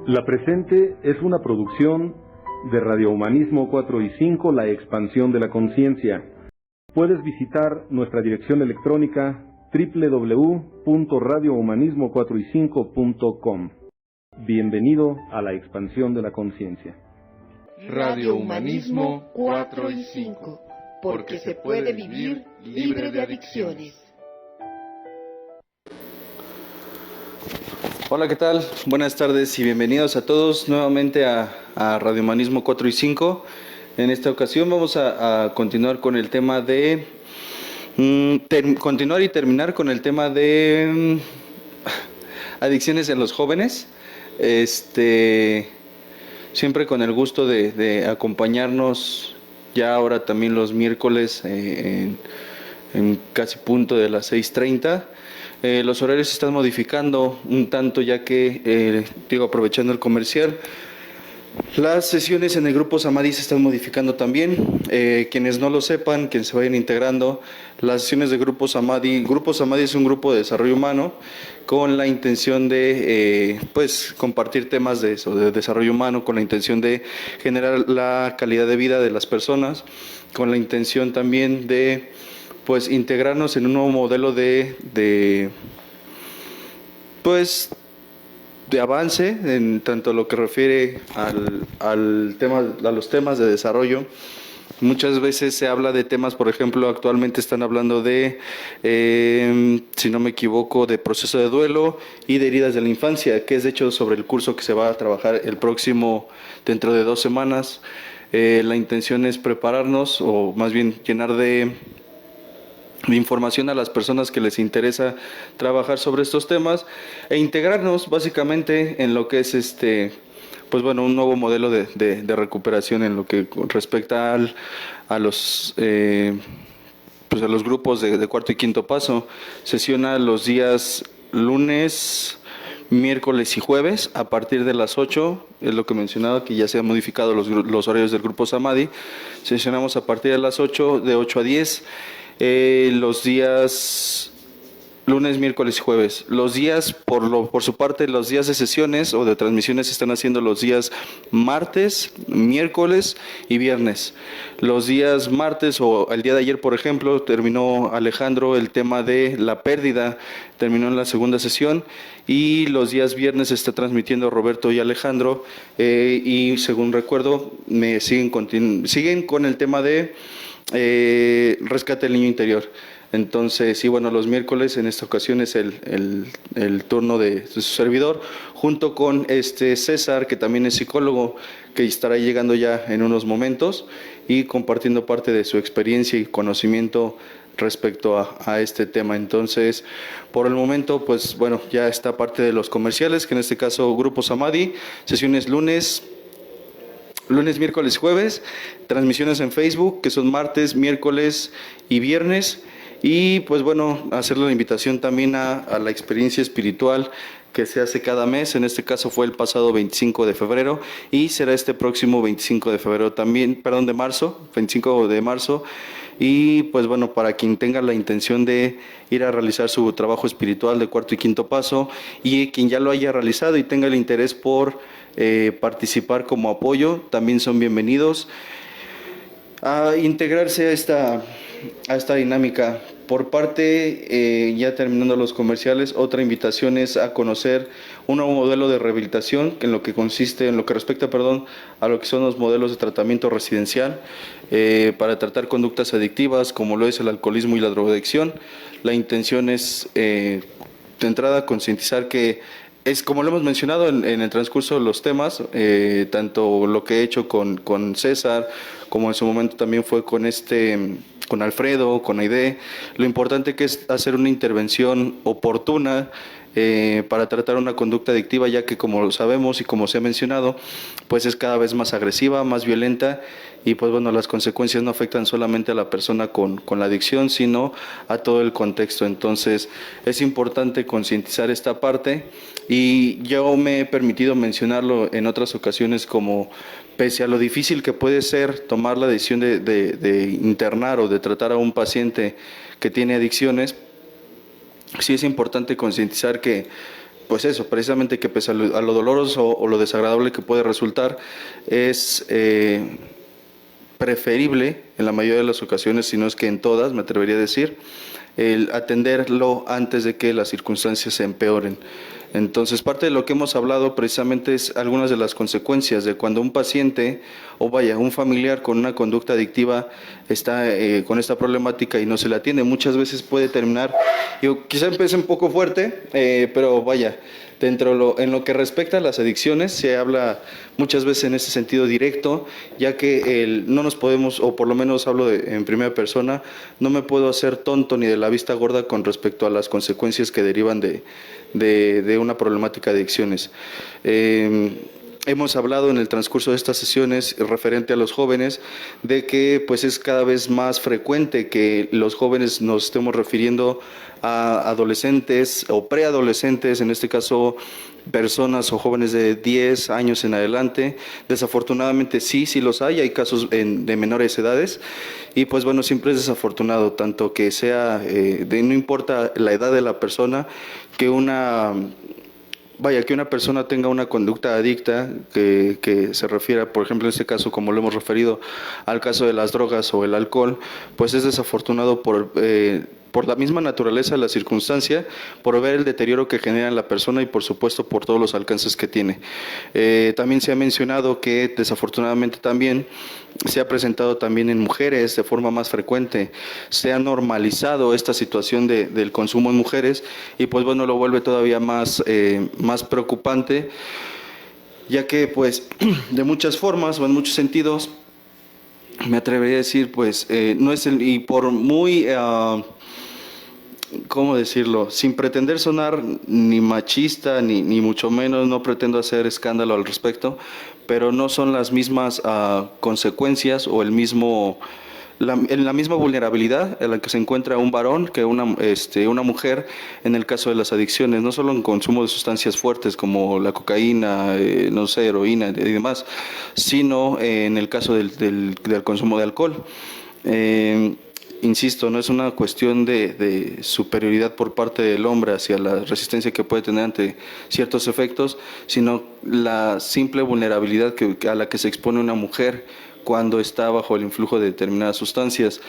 La presente es una producción de Radio Humanismo 4 y 5, la expansión de la conciencia. Puedes visitar nuestra dirección electrónica www.radiohumanismo4y5.com. Bienvenido a la expansión de la conciencia. Radio Humanismo 4 y 5, porque se puede vivir libre de adicciones. Hola, ¿qué tal? Buenas tardes y bienvenidos a todos nuevamente a Radio Humanismo 4 y 5. En esta ocasión vamos a continuar con el tema de... continuar y terminar con el tema de adicciones en los jóvenes. Siempre con el gusto de acompañarnos ya ahora también los miércoles en casi punto de las 6:30. Los horarios se están modificando un tanto, ya que, aprovechando el comercial, las sesiones en el Grupo Samadhi se están modificando también. Quienes no lo sepan, quienes se vayan integrando, las sesiones de Grupo Samadhi es un grupo de desarrollo humano con la intención de compartir temas de eso, de desarrollo humano, con la intención de generar la calidad de vida de las personas, con la intención también de integrarnos en un nuevo modelo de avance en tanto lo que refiere al tema, a los temas de desarrollo. Muchas veces se habla de temas, por ejemplo, actualmente están hablando de, si no me equivoco, de proceso de duelo y de heridas de la infancia, que es de hecho sobre el curso que se va a trabajar dentro de 2 semanas. La intención es prepararnos, o más bien llenar de información a las personas que les interesa trabajar sobre estos temas e integrarnos básicamente en lo que es un nuevo modelo de recuperación en lo que respecta a los grupos de cuarto y quinto paso. Sesiona los días lunes, miércoles y jueves a partir de las 8, es lo que mencionaba, que ya se han modificado los horarios del Grupo Samadhi. Sesionamos a partir de las 8, de 8 a 10. Los días lunes, miércoles y jueves. Los días, por su parte, los días de sesiones o de transmisiones se están haciendo los días martes, miércoles y viernes. Los días martes, o el día de ayer, por ejemplo, terminó Alejandro el tema de la pérdida, terminó en la segunda sesión, y los días viernes se está transmitiendo Roberto y Alejandro, y según recuerdo, siguen con el tema de rescate del niño interior. Entonces, los miércoles en esta ocasión es el turno de su servidor, junto con César, que también es psicólogo, que estará llegando ya en unos momentos y compartiendo parte de su experiencia y conocimiento respecto a este tema. Entonces, por el momento, ya está parte de los comerciales, que en este caso Grupo Samadhi, sesiones lunes, miércoles y jueves, transmisiones en Facebook, que son martes, miércoles y viernes, y hacerle la invitación también a la experiencia espiritual que se hace cada mes. En este caso fue el pasado 25 de febrero y será este próximo 25 de febrero también, de marzo, 25 de marzo. Y para quien tenga la intención de ir a realizar su trabajo espiritual de cuarto y quinto paso, y quien ya lo haya realizado y tenga el interés por participar como apoyo, también son bienvenidos a integrarse a esta dinámica. Por parte, ya terminando los comerciales, otra invitación es a conocer un nuevo modelo de rehabilitación, en lo que respecta a lo que son los modelos de tratamiento residencial para tratar conductas adictivas, como lo es el alcoholismo y la drogadicción. La intención es, de entrada, concientizar que es, como lo hemos mencionado en el transcurso de los temas, tanto lo que he hecho con César, como en su momento también fue con Alfredo, con Aide, lo importante que es hacer una intervención oportuna para tratar una conducta adictiva, ya que, como lo sabemos y como se ha mencionado, es cada vez más agresiva, más violenta, y las consecuencias no afectan solamente a la persona con la adicción, sino a todo el contexto. Entonces, es importante concientizar esta parte, y yo me he permitido mencionarlo en otras ocasiones, como pese a lo difícil que puede ser tomar la decisión de internar o de tratar a un paciente que tiene adicciones, sí es importante concientizar que pues eso, precisamente que pese a lo doloroso o lo desagradable que puede resultar, es preferible en la mayoría de las ocasiones, si no es que en todas, me atrevería a decir, el atenderlo antes de que las circunstancias se empeoren. Entonces, parte de lo que hemos hablado precisamente es algunas de las consecuencias de cuando un paciente o un familiar con una conducta adictiva está con esta problemática y no se la atiende. Muchas veces puede terminar, quizá empiece un poco fuerte, pero en lo que respecta a las adicciones, se habla muchas veces en ese sentido directo, ya que no nos podemos, o por lo menos hablo en primera persona, no me puedo hacer tonto ni de la vista gorda con respecto a las consecuencias que derivan de una problemática de adicciones. Hemos hablado en el transcurso de estas sesiones referente a los jóvenes de que pues es cada vez más frecuente que los jóvenes nos estemos refiriendo a adolescentes o preadolescentes, en este caso personas o jóvenes de 10 años en adelante. Desafortunadamente sí los hay casos de menores edades y pues bueno, siempre es desafortunado, tanto que sea, no importa la edad de la persona, que una persona tenga una conducta adicta que se refiera, por ejemplo, en este caso, como lo hemos referido, al caso de las drogas o el alcohol, pues es desafortunado por la misma naturaleza de la circunstancia, por ver el deterioro que genera en la persona y, por supuesto, por todos los alcances que tiene. También se ha mencionado que, desafortunadamente también, se ha presentado también en mujeres de forma más frecuente. Se ha normalizado esta situación del consumo en mujeres y pues bueno, lo vuelve todavía más preocupante, ya que pues de muchas formas o en muchos sentidos, me atrevería a decir, pues no es y por muy... ¿cómo decirlo? Sin pretender sonar ni machista, ni mucho menos, no pretendo hacer escándalo al respecto, pero no son las mismas consecuencias o en la misma vulnerabilidad en la que se encuentra un varón que una mujer en el caso de las adicciones, no solo en consumo de sustancias fuertes como la cocaína, heroína y demás, sino en el caso del consumo de alcohol. Insisto, no es una cuestión de superioridad por parte del hombre hacia la resistencia que puede tener ante ciertos efectos, sino la simple vulnerabilidad a la que se expone una mujer cuando está bajo el influjo de determinadas sustancias.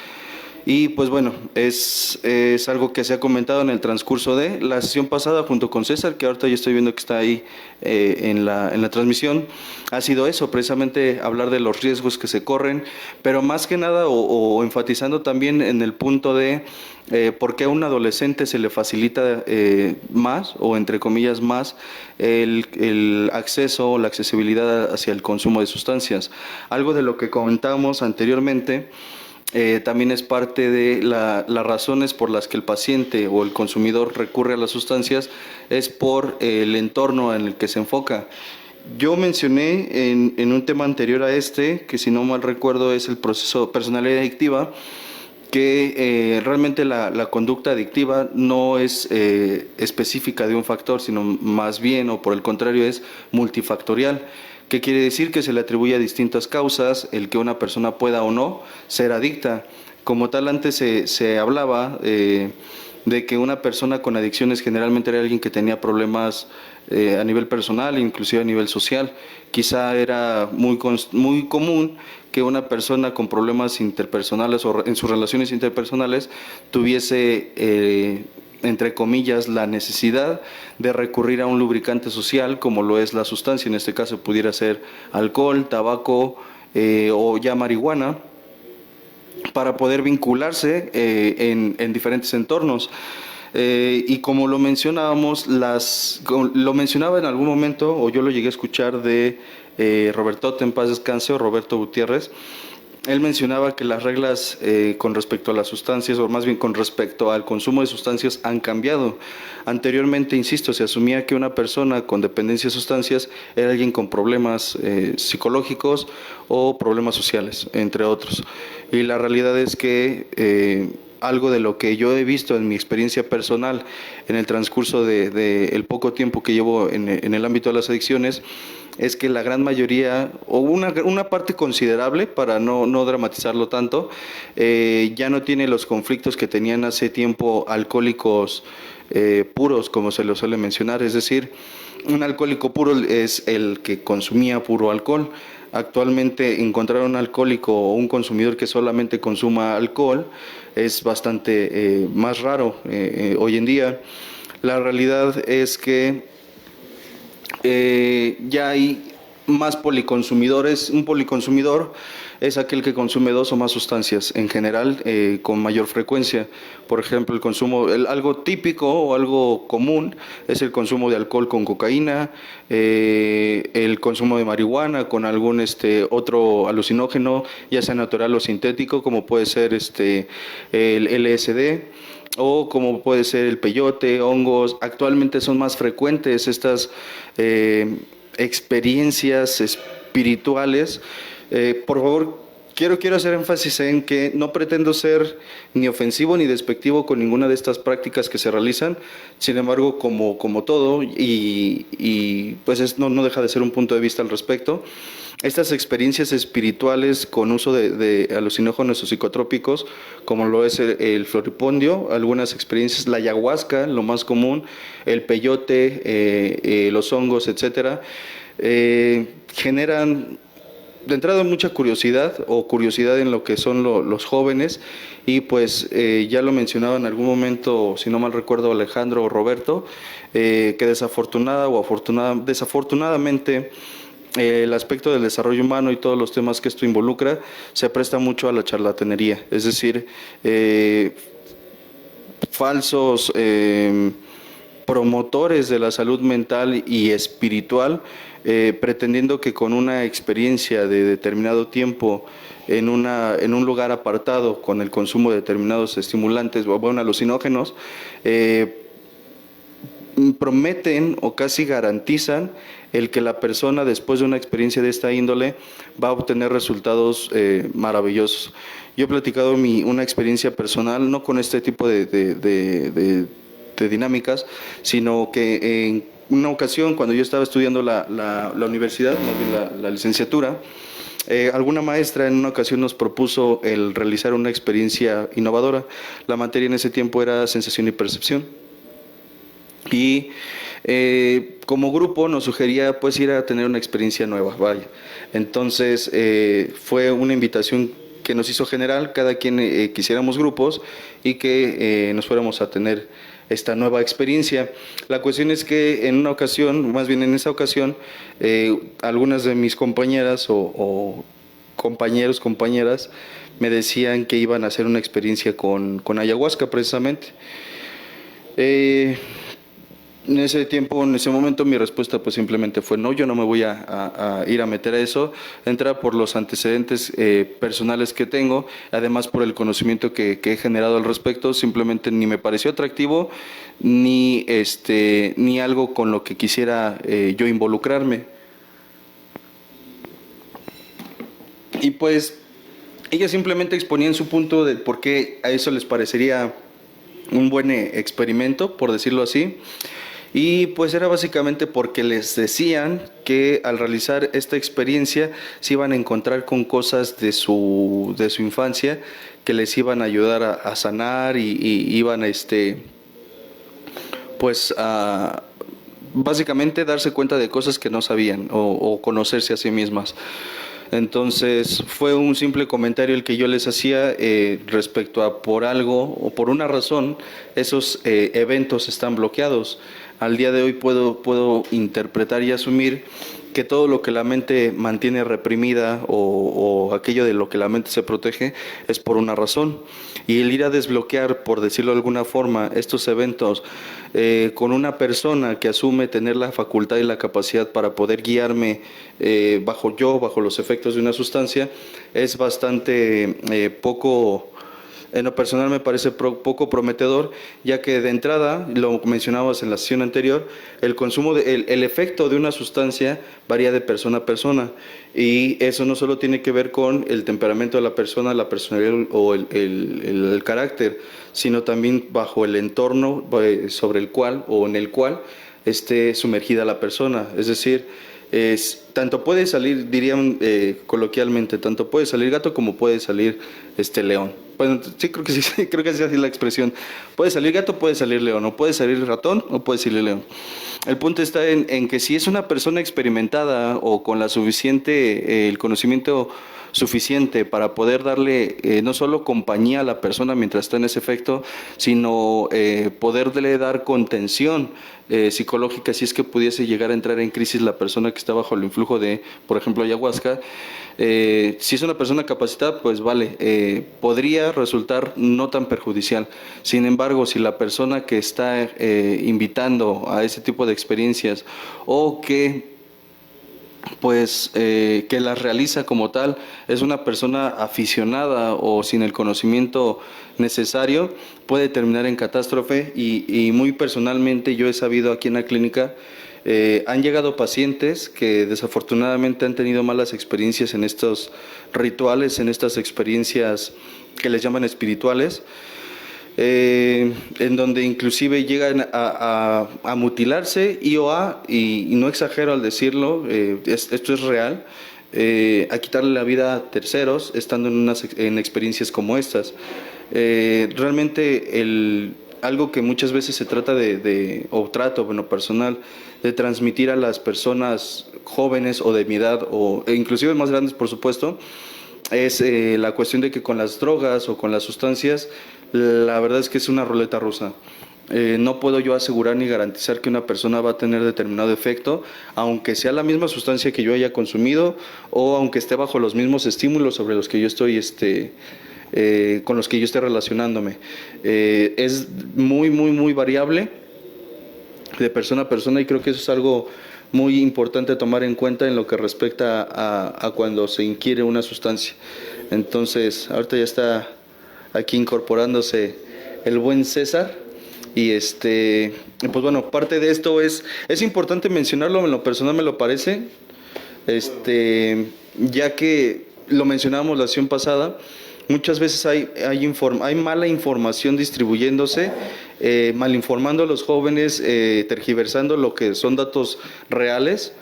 Y pues bueno, es algo que se ha comentado en el transcurso de la sesión pasada junto con César, que ahorita yo estoy viendo que está ahí en la transmisión. Ha sido eso, precisamente hablar de los riesgos que se corren, pero más que nada o enfatizando también en el punto de por qué a un adolescente se le facilita más, o entre comillas más, el acceso o la accesibilidad hacia el consumo de sustancias. Algo de lo que comentábamos anteriormente. También es parte de las razones por las que el paciente o el consumidor recurre a las sustancias, es por el entorno en el que se enfoca. Yo mencioné en un tema anterior a que si no mal recuerdo es el proceso de personalidad adictiva, que realmente la conducta adictiva no es específica de un factor, sino más bien, o por el contrario, es multifactorial. ¿Qué quiere decir? Que se le atribuye a distintas causas el que una persona pueda o no ser adicta. Como tal, antes se hablaba de que una persona con adicciones generalmente era alguien que tenía problemas a nivel personal, inclusive a nivel social. Quizá era muy común que una persona con problemas interpersonales o en sus relaciones interpersonales tuviese entre comillas, la necesidad de recurrir a un lubricante social como lo es la sustancia, en este caso pudiera ser alcohol, tabaco o ya marihuana, para poder vincularse en diferentes entornos. Y como lo mencionábamos, lo mencionaba en algún momento, o yo lo llegué a escuchar de Roberto, en paz descanse, o Roberto Gutiérrez. Él mencionaba que las reglas con respecto a las sustancias, o más bien con respecto al consumo de sustancias, han cambiado. Anteriormente, insisto, se asumía que una persona con dependencia de sustancias era alguien con problemas psicológicos o problemas sociales, entre otros. Y la realidad es que algo de lo que yo he visto en mi experiencia personal en el transcurso del poco tiempo que llevo en el ámbito de las adicciones, es que la gran mayoría, o una parte considerable, para no dramatizarlo tanto, ya no tiene los conflictos que tenían hace tiempo alcohólicos puros, como se lo suele mencionar, es decir, un alcohólico puro es el que consumía puro alcohol. Actualmente encontrar un alcohólico o un consumidor que solamente consuma alcohol es bastante más raro hoy en día. La realidad es que ya hay más policonsumidores. Un policonsumidor es aquel que consume 2 o más sustancias en general con mayor frecuencia. Por ejemplo, el consumo, algo típico o algo común es el consumo de alcohol con cocaína, el consumo de marihuana con algún otro alucinógeno, ya sea natural o sintético, como puede ser el LSD, o como puede ser el peyote, hongos. Actualmente son más frecuentes estas experiencias espirituales. Por favor, quiero hacer énfasis en que no pretendo ser ni ofensivo ni despectivo con ninguna de estas prácticas que se realizan. Sin embargo, como todo, y pues no deja de ser un punto de vista al respecto, estas experiencias espirituales con uso de alucinógenos o psicotrópicos, como lo es el floripondio, algunas experiencias, la ayahuasca, lo más común, el peyote, los hongos, etcétera, generan de entrada mucha curiosidad en lo que son los jóvenes, y pues ya lo mencionaba en algún momento, si no mal recuerdo, Alejandro o Roberto, que desafortunadamente el aspecto del desarrollo humano y todos los temas que esto involucra se presta mucho a la charlatanería, es decir, falsos promotores de la salud mental y espiritual, pretendiendo que con una experiencia de determinado tiempo en un lugar apartado con el consumo de determinados estimulantes o alucinógenos, prometen o casi garantizan el que la persona, después de una experiencia de esta índole, va a obtener resultados maravillosos. Yo he platicado una experiencia personal, no con este tipo de dinámicas, sino que en una ocasión, cuando yo estaba estudiando la universidad, más bien la licenciatura, alguna maestra en una ocasión nos propuso el realizar una experiencia innovadora. La materia en ese tiempo era sensación y percepción. Y como grupo nos sugería pues ir a tener una experiencia nueva, vaya. Entonces fue una invitación que nos hizo general, cada quien quisiéramos grupos y que nos fuéramos a tener esta nueva experiencia. La cuestión es que en una ocasión, más bien en esa ocasión, algunas de mis compañeras o compañeras, me decían que iban a hacer una experiencia con ayahuasca precisamente. En ese tiempo, en ese momento, mi respuesta pues simplemente fue no, yo no me voy a ir a meter a eso. Entra por los antecedentes personales que tengo, además por el conocimiento que he generado al respecto. Simplemente ni me pareció atractivo, ni algo con lo que quisiera yo involucrarme. Y pues ellas simplemente exponían su punto de por qué a eso les parecería un buen experimento, por decirlo así. Y pues era básicamente porque les decían que al realizar esta experiencia se iban a encontrar con cosas de su infancia que les iban a ayudar a sanar y iban pues a básicamente darse cuenta de cosas que no sabían o conocerse a sí mismas. Entonces fue un simple comentario el que yo les hacía respecto a por algo o por una razón esos eventos están bloqueados. Al día de hoy puedo interpretar y asumir que todo lo que la mente mantiene reprimida o aquello de lo que la mente se protege es por una razón. Y el ir a desbloquear, por decirlo de alguna forma, estos eventos con una persona que asume tener la facultad y la capacidad para poder guiarme bajo los efectos de una sustancia, es bastante poco. En lo personal me parece poco prometedor, ya que de entrada, lo mencionabas en la sesión anterior, el efecto de una sustancia varía de persona a persona, y eso no solo tiene que ver con el temperamento de la persona, la personalidad o el carácter, sino también bajo el entorno sobre el cual o en el cual esté sumergida la persona. Es decir, tanto puede salir, dirían coloquialmente, tanto puede salir gato como puede salir león. bueno, sí, creo que sí, sí, creo que es así la expresión. Puede salir gato, puede salir león, o puede salir ratón, o puede salir león. El punto está en que si es una persona experimentada o con la suficiente, el conocimiento suficiente para poder darle no solo compañía a la persona mientras está en ese efecto, sino poderle dar contención psicológica si es que pudiese llegar a entrar en crisis la persona que está bajo el influjo de, por ejemplo, ayahuasca. Si es una persona capacitada, pues vale, podría resultar no tan perjudicial. Sin embargo, si la persona que está invitando a ese tipo de experiencias o que que las realiza como tal, es una persona aficionada o sin el conocimiento necesario, puede terminar en catástrofe y muy personalmente yo he sabido aquí en la clínica, han llegado pacientes que desafortunadamente han tenido malas experiencias en estos rituales, en estas experiencias que les llaman espirituales, en donde inclusive llegan a mutilarse y no exagero al decirlo, esto es real, a quitarle la vida a terceros estando en experiencias como estas. Realmente algo que muchas veces se trata o trato, bueno, personal, de transmitir a las personas jóvenes o de mi edad, e inclusive más grandes, por supuesto, es la cuestión de que con las drogas o con las sustancias, la verdad es que es una ruleta rusa. No puedo yo asegurar ni garantizar que una persona va a tener determinado efecto, aunque sea la misma sustancia que yo haya consumido o aunque esté bajo los mismos estímulos sobre los que yo estoy, con los que yo esté relacionándome. Es muy, muy, muy variable de persona a persona y creo que eso es algo muy importante tomar en cuenta en lo que respecta a cuando se ingiere una sustancia. Entonces, ahorita ya está aquí incorporándose el buen César y pues bueno, parte de esto es importante mencionarlo, en lo personal me lo parece, ya que lo mencionábamos la sesión pasada, muchas veces hay mala información distribuyéndose, malinformando a los jóvenes, tergiversando lo que son datos reales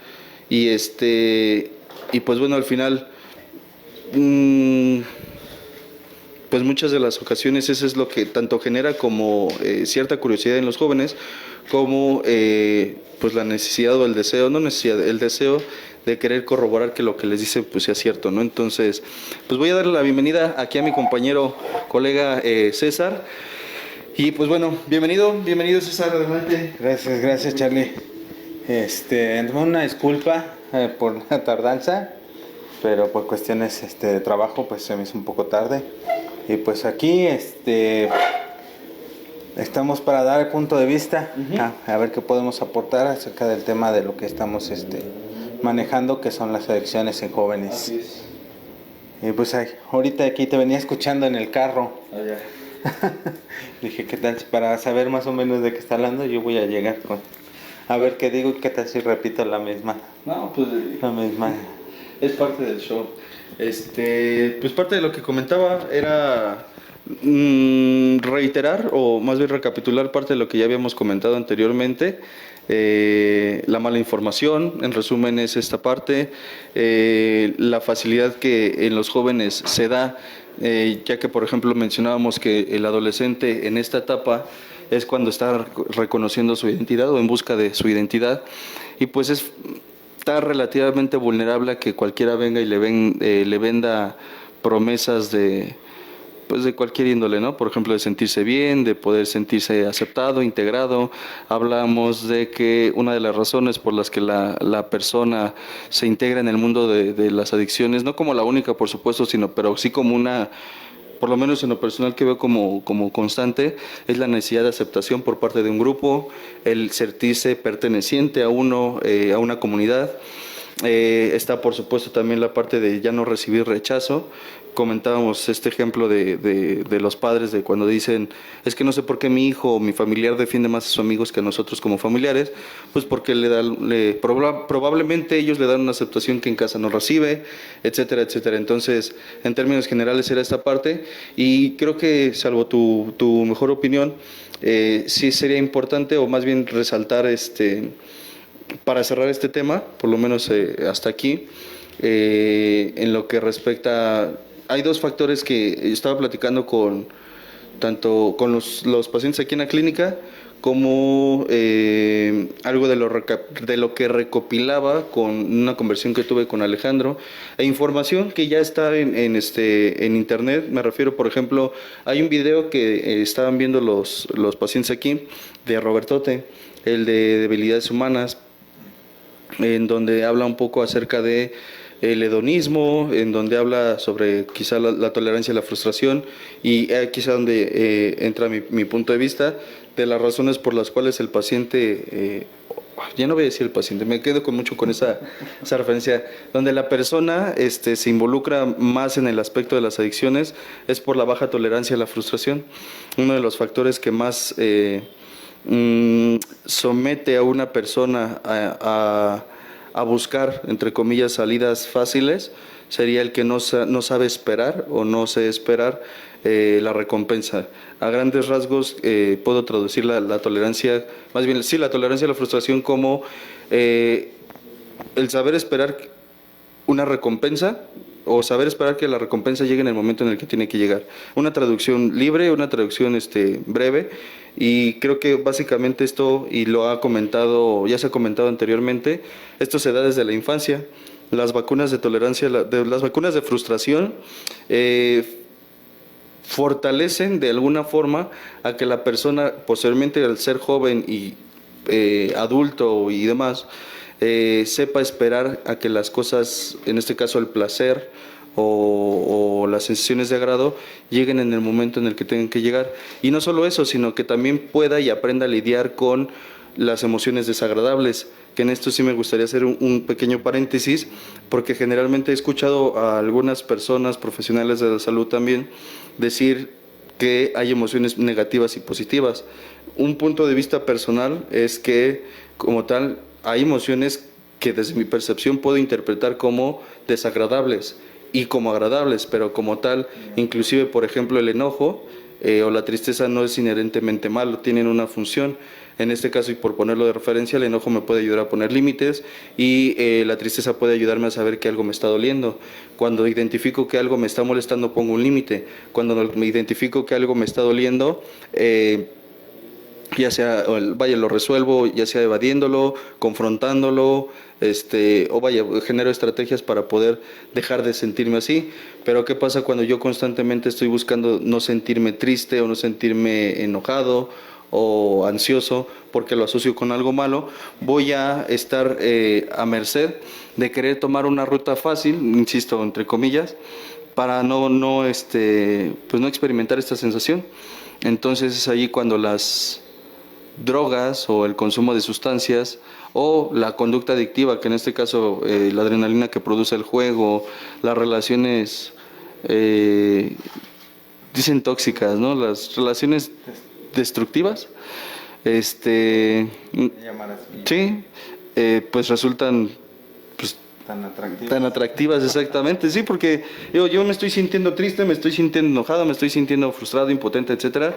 y pues bueno, al final pues muchas de las ocasiones eso es lo que tanto genera como cierta curiosidad en los jóvenes, como pues la necesidad o el deseo, no necesidad, el deseo de querer corroborar que lo que les dicen pues sea cierto, ¿no? Entonces, pues voy a darle la bienvenida aquí a mi compañero, colega César. Y pues bueno, bienvenido César, adelante. Gracias Charlie. Una disculpa por la tardanza, pero por cuestiones de trabajo pues se me hizo un poco tarde. Y pues aquí estamos para dar el punto de vista, a ver qué podemos aportar acerca del tema de lo que estamos manejando, que son las adicciones en jóvenes. Así es. Y pues ahorita aquí te venía escuchando en el carro. Allá. Dije, ¿qué tal? Para saber más o menos de qué está hablando, yo voy a llegar a ver qué digo y qué tal si repito la misma. No, pues la misma. Es parte del show. Pues parte de lo que comentaba era reiterar o más bien recapitular parte de lo que ya habíamos comentado anteriormente. La mala información, en resumen, es esta parte, la facilidad que en los jóvenes se da, ya que por ejemplo mencionábamos que el adolescente en esta etapa es cuando está reconociendo su identidad o en busca de su identidad y pues está relativamente vulnerable a que cualquiera venga y le venda promesas de cualquier índole, ¿no? Por ejemplo, de sentirse bien, de poder sentirse aceptado, integrado. Hablamos de que una de las razones por las que la persona se integra en el mundo de las adicciones, no como la única, por supuesto, pero sí como una, por lo menos en lo personal que veo como constante, es la necesidad de aceptación por parte de un grupo, el sentirse perteneciente a una comunidad. Está por supuesto también la parte de ya no recibir rechazo. Comentábamos este ejemplo de los padres de cuando dicen, es que no sé por qué mi hijo o mi familiar defiende más a sus amigos que a nosotros como familiares, pues porque probablemente ellos le dan una aceptación que en casa no recibe, etcétera, etcétera. Entonces, en términos generales era esta parte y creo que salvo tu mejor opinión, sí sería importante o más bien resaltar para cerrar este tema, por lo menos hasta aquí, en lo que respecta hay dos factores que estaba platicando tanto con los pacientes aquí en la clínica, como algo de lo que recopilaba con una conversación que tuve con Alejandro, e información que ya está en internet. Me refiero, por ejemplo, hay un video que estaban viendo los pacientes aquí, de Robertote, el de debilidades humanas, en donde habla un poco acerca de el hedonismo, en donde habla sobre quizá la tolerancia a la frustración, y quizá donde entra mi punto de vista de las razones por las cuales el paciente, ya no voy a decir el paciente, me quedo mucho con esa referencia, donde la persona se involucra más en el aspecto de las adicciones, es por la baja tolerancia a la frustración. Uno de los factores que más somete a una persona a buscar, entre comillas, salidas fáciles, sería el que no sabe esperar o no sé esperar la recompensa. A grandes rasgos puedo traducir la tolerancia, más bien sí, la tolerancia a la frustración como el saber esperar una recompensa, o saber esperar que la recompensa llegue en el momento en el que tiene que llegar. Una traducción libre, una traducción breve, y creo que básicamente esto, y ya se ha comentado anteriormente, esto se da desde la infancia. Las vacunas de tolerancia, las vacunas de frustración fortalecen de alguna forma a que la persona, posteriormente al ser joven y adulto y demás, sepa esperar a que las cosas, en este caso el placer o las sensaciones de agrado, lleguen en el momento en el que tengan que llegar. Y no solo eso, sino que también pueda y aprenda a lidiar con las emociones desagradables, que en esto sí me gustaría hacer un pequeño paréntesis, porque generalmente he escuchado a algunas personas, profesionales de la salud también, decir que hay emociones negativas y positivas. Un punto de vista personal es que, como tal, hay emociones que desde mi percepción puedo interpretar como desagradables y como agradables, pero como tal, inclusive, por ejemplo, el enojo o la tristeza no es inherentemente malo, tienen una función. En este caso, y por ponerlo de referencia, el enojo me puede ayudar a poner límites, y la tristeza puede ayudarme a saber que algo me está doliendo. Cuando identifico que algo me está molestando, pongo un límite. Cuando me identifico que algo me está doliendo, ya sea, lo resuelvo, ya sea evadiéndolo, confrontándolo, o genero estrategias para poder dejar de sentirme así. Pero ¿qué pasa cuando yo constantemente estoy buscando no sentirme triste o no sentirme enojado o ansioso porque lo asocio con algo malo? Voy a estar a merced de querer tomar una ruta fácil, insisto, entre comillas, para no experimentar esta sensación. Entonces es ahí cuando las drogas o el consumo de sustancias o la conducta adictiva, que en este caso la adrenalina que produce el juego, las relaciones dicen tóxicas, ¿no? Las relaciones destructivas, sí, pues resultan tan atractivas, exactamente, sí, porque yo me estoy sintiendo triste, me estoy sintiendo enojado, me estoy sintiendo frustrado, impotente, etcétera,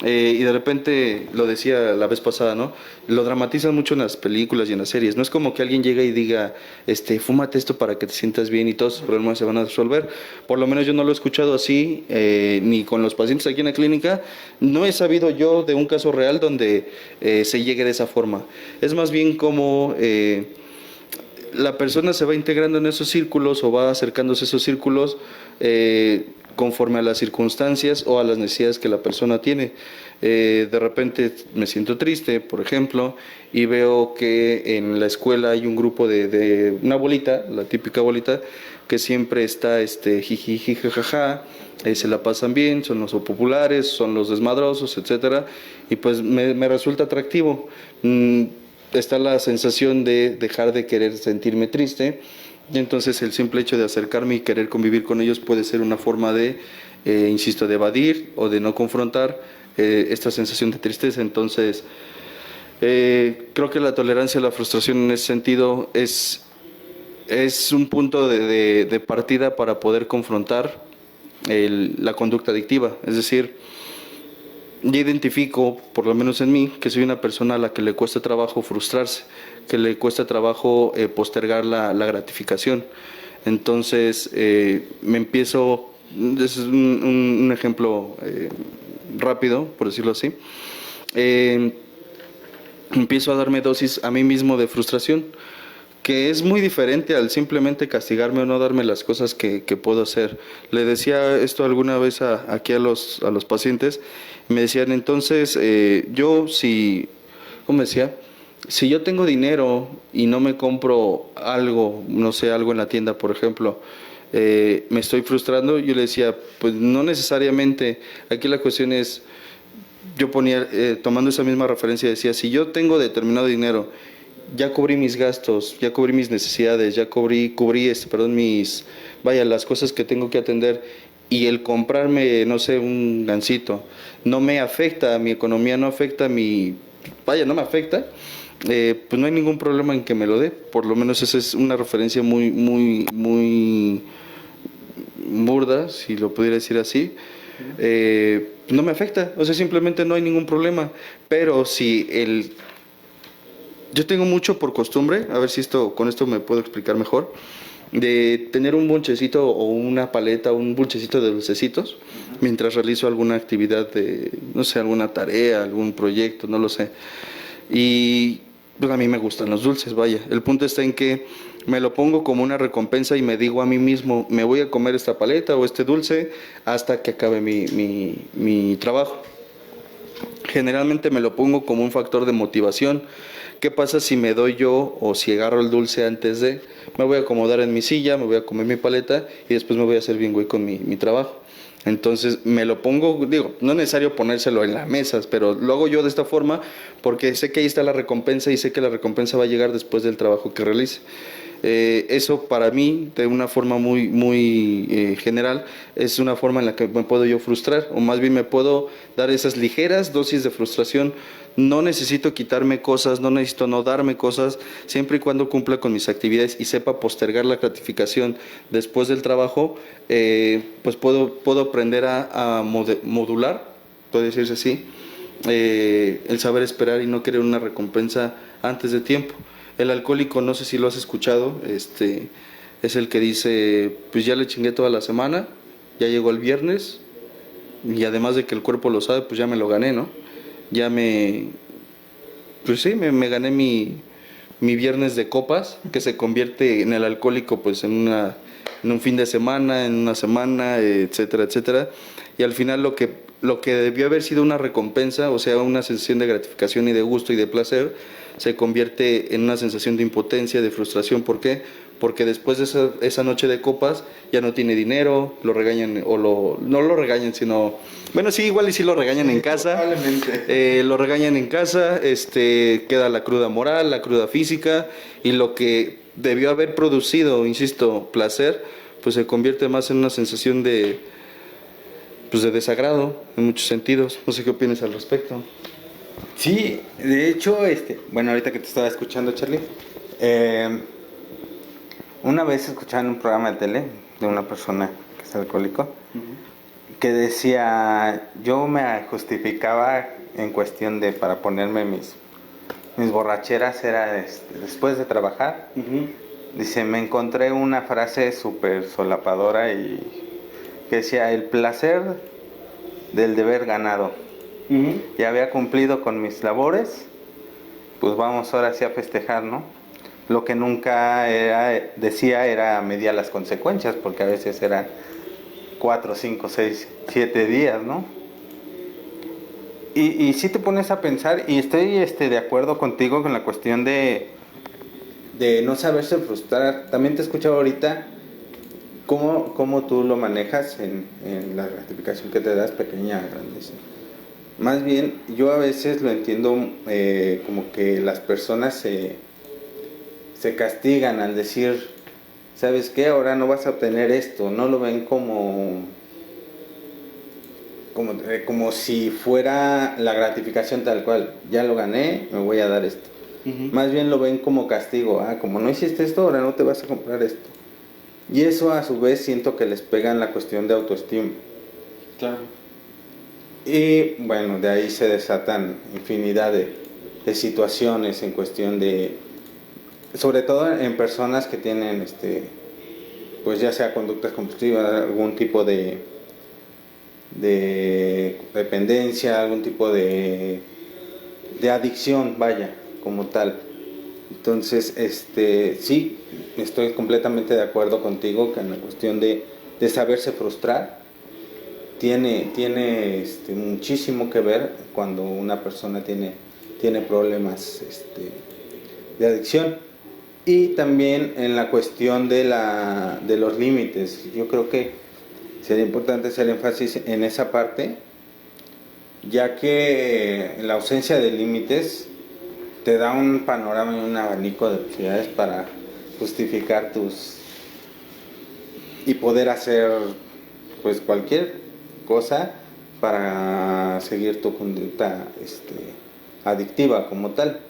y de repente, lo decía la vez pasada, ¿no? Lo dramatizan mucho en las películas y en las series. No es como que alguien llegue y diga, fúmate esto para que te sientas bien y todos tus problemas se van a resolver. Por lo menos yo no lo he escuchado así, ni con los pacientes aquí en la clínica. No he sabido yo de un caso real donde se llegue de esa forma. Es más bien como la persona se va integrando en esos círculos o va acercándose a esos círculos conforme a las circunstancias o a las necesidades que la persona tiene. De repente me siento triste, por ejemplo, y veo que en la escuela hay un grupo de una bolita, la típica bolita, que siempre está jiji, jajaja, se la pasan bien, son los populares, son los desmadrosos, etcétera, y pues me resulta atractivo. Está la sensación de dejar de querer sentirme triste, y entonces el simple hecho de acercarme y querer convivir con ellos puede ser una forma de, insisto, de evadir o de no confrontar esta sensación de tristeza. Entonces, creo que la tolerancia a la frustración en ese sentido es un punto de partida para poder confrontar la conducta adictiva. Es decir, yo identifico, por lo menos en mí, que soy una persona a la que le cuesta trabajo frustrarse, que le cuesta trabajo postergar la gratificación. Entonces me empiezo es un ejemplo rápido, por decirlo así. Empiezo a darme dosis a mí mismo de frustración, que es muy diferente al simplemente castigarme o no darme las cosas que puedo hacer. Le decía esto alguna vez aquí a los pacientes, me decían, entonces, yo si, ¿cómo decía? Si yo tengo dinero y no me compro algo, no sé, algo en la tienda, por ejemplo, me estoy frustrando. Yo le decía, pues no necesariamente, aquí la cuestión es, yo ponía, tomando esa misma referencia, decía, si yo tengo determinado dinero, ya cubrí mis gastos, ya cubrí mis necesidades, ya cubrí las cosas que tengo que atender, y el comprarme, no sé, un gansito, no me afecta, mi economía no afecta, no me afecta, pues no hay ningún problema en que me lo dé. Por lo menos esa es una referencia muy burda, si lo pudiera decir así. No me afecta, o sea, simplemente no hay ningún problema. Pero si yo tengo mucho por costumbre, a ver si con esto me puedo explicar mejor, de tener un bonchecito o una paleta, un bonchecito de dulcecitos, mientras realizo alguna actividad no sé, alguna tarea, algún proyecto, no lo sé. Y pues a mí me gustan los dulces, vaya. El punto está en que me lo pongo como una recompensa y me digo a mí mismo, me voy a comer esta paleta o este dulce hasta que acabe mi trabajo. Generalmente me lo pongo como un factor de motivación. ¿Qué pasa si me doy yo o si agarro el dulce antes de? Me voy a acomodar en mi silla, me voy a comer mi paleta y después me voy a hacer bien güey con mi trabajo. Entonces me lo pongo, digo, no es necesario ponérselo en la mesa, pero lo hago yo de esta forma porque sé que ahí está la recompensa y sé que la recompensa va a llegar después del trabajo que realice. Eso para mí, de una forma muy general, es una forma en la que me puedo yo frustrar, o más bien me puedo dar esas ligeras dosis de frustración. No necesito quitarme cosas, no necesito no darme cosas, siempre y cuando cumpla con mis actividades y sepa postergar la gratificación después del trabajo, pues puedo aprender a modular, puede decirse así, el saber esperar y no querer una recompensa antes de tiempo. El alcohólico, no sé si lo has escuchado, es el que dice, pues ya le chingué toda la semana, ya llegó el viernes, y además de que el cuerpo lo sabe, pues ya me lo gané, ¿no? Pues sí, me gané mi viernes de copas, que se convierte en el alcohólico, pues en un fin de semana, en una semana, etcétera, etcétera. Y al final lo que debió haber sido una recompensa, o sea, una sensación de gratificación y de gusto y de placer, se convierte en una sensación de impotencia, de frustración. ¿Por qué? Porque después de esa noche de copas ya no tiene dinero, lo regañan, no lo regañan, sino, bueno, sí, igual y sí lo regañan en casa, lo regañan en casa, queda la cruda moral, la cruda física, y lo que debió haber producido, insisto, placer, pues se convierte más en una sensación de desagrado en muchos sentidos. No sé qué opinas al respecto. Sí, de hecho, bueno, ahorita que te estaba escuchando, Charlie, una vez escuchaba en un programa de tele de una persona que es alcohólico, que decía, yo me justificaba en cuestión de, para ponerme mis borracheras, era después de trabajar. Dice, me encontré una frase súper solapadora y que decía, el placer del deber ganado. Ya había cumplido con mis labores, pues vamos ahora sí a festejar, ¿no? Lo que nunca decía era medir las consecuencias, porque a veces eran 4, 5, 6, 7 días, ¿no? Y sí te pones a pensar, y estoy de acuerdo contigo con la cuestión de no saberse frustrar. También te he escuchado ahorita cómo tú lo manejas en la gratificación que te das, pequeña, grande. Más bien, yo a veces lo entiendo como que las personas se castigan al decir, ¿sabes qué? Ahora no vas a obtener esto. No lo ven como si fuera la gratificación tal cual. Ya lo gané, me voy a dar esto. Más bien lo ven como castigo. Como no hiciste esto, ahora no te vas a comprar esto. Y eso a su vez siento que les pega en la cuestión de autoestima. Claro. Y bueno, de ahí se desatan infinidad de situaciones en cuestión de, sobre todo en personas que tienen pues ya sea conductas compulsivas, algún tipo de dependencia, algún tipo de adicción, vaya, como tal. Entonces, sí, estoy completamente de acuerdo contigo que en la cuestión de saberse frustrar tiene muchísimo que ver cuando una persona tiene problemas de adicción. Y también en la cuestión de los límites. Yo creo que sería importante hacer énfasis en esa parte, ya que la ausencia de límites te da un panorama y un abanico de posibilidades para justificar y poder hacer pues cualquier cosa para seguir tu conducta adictiva como tal.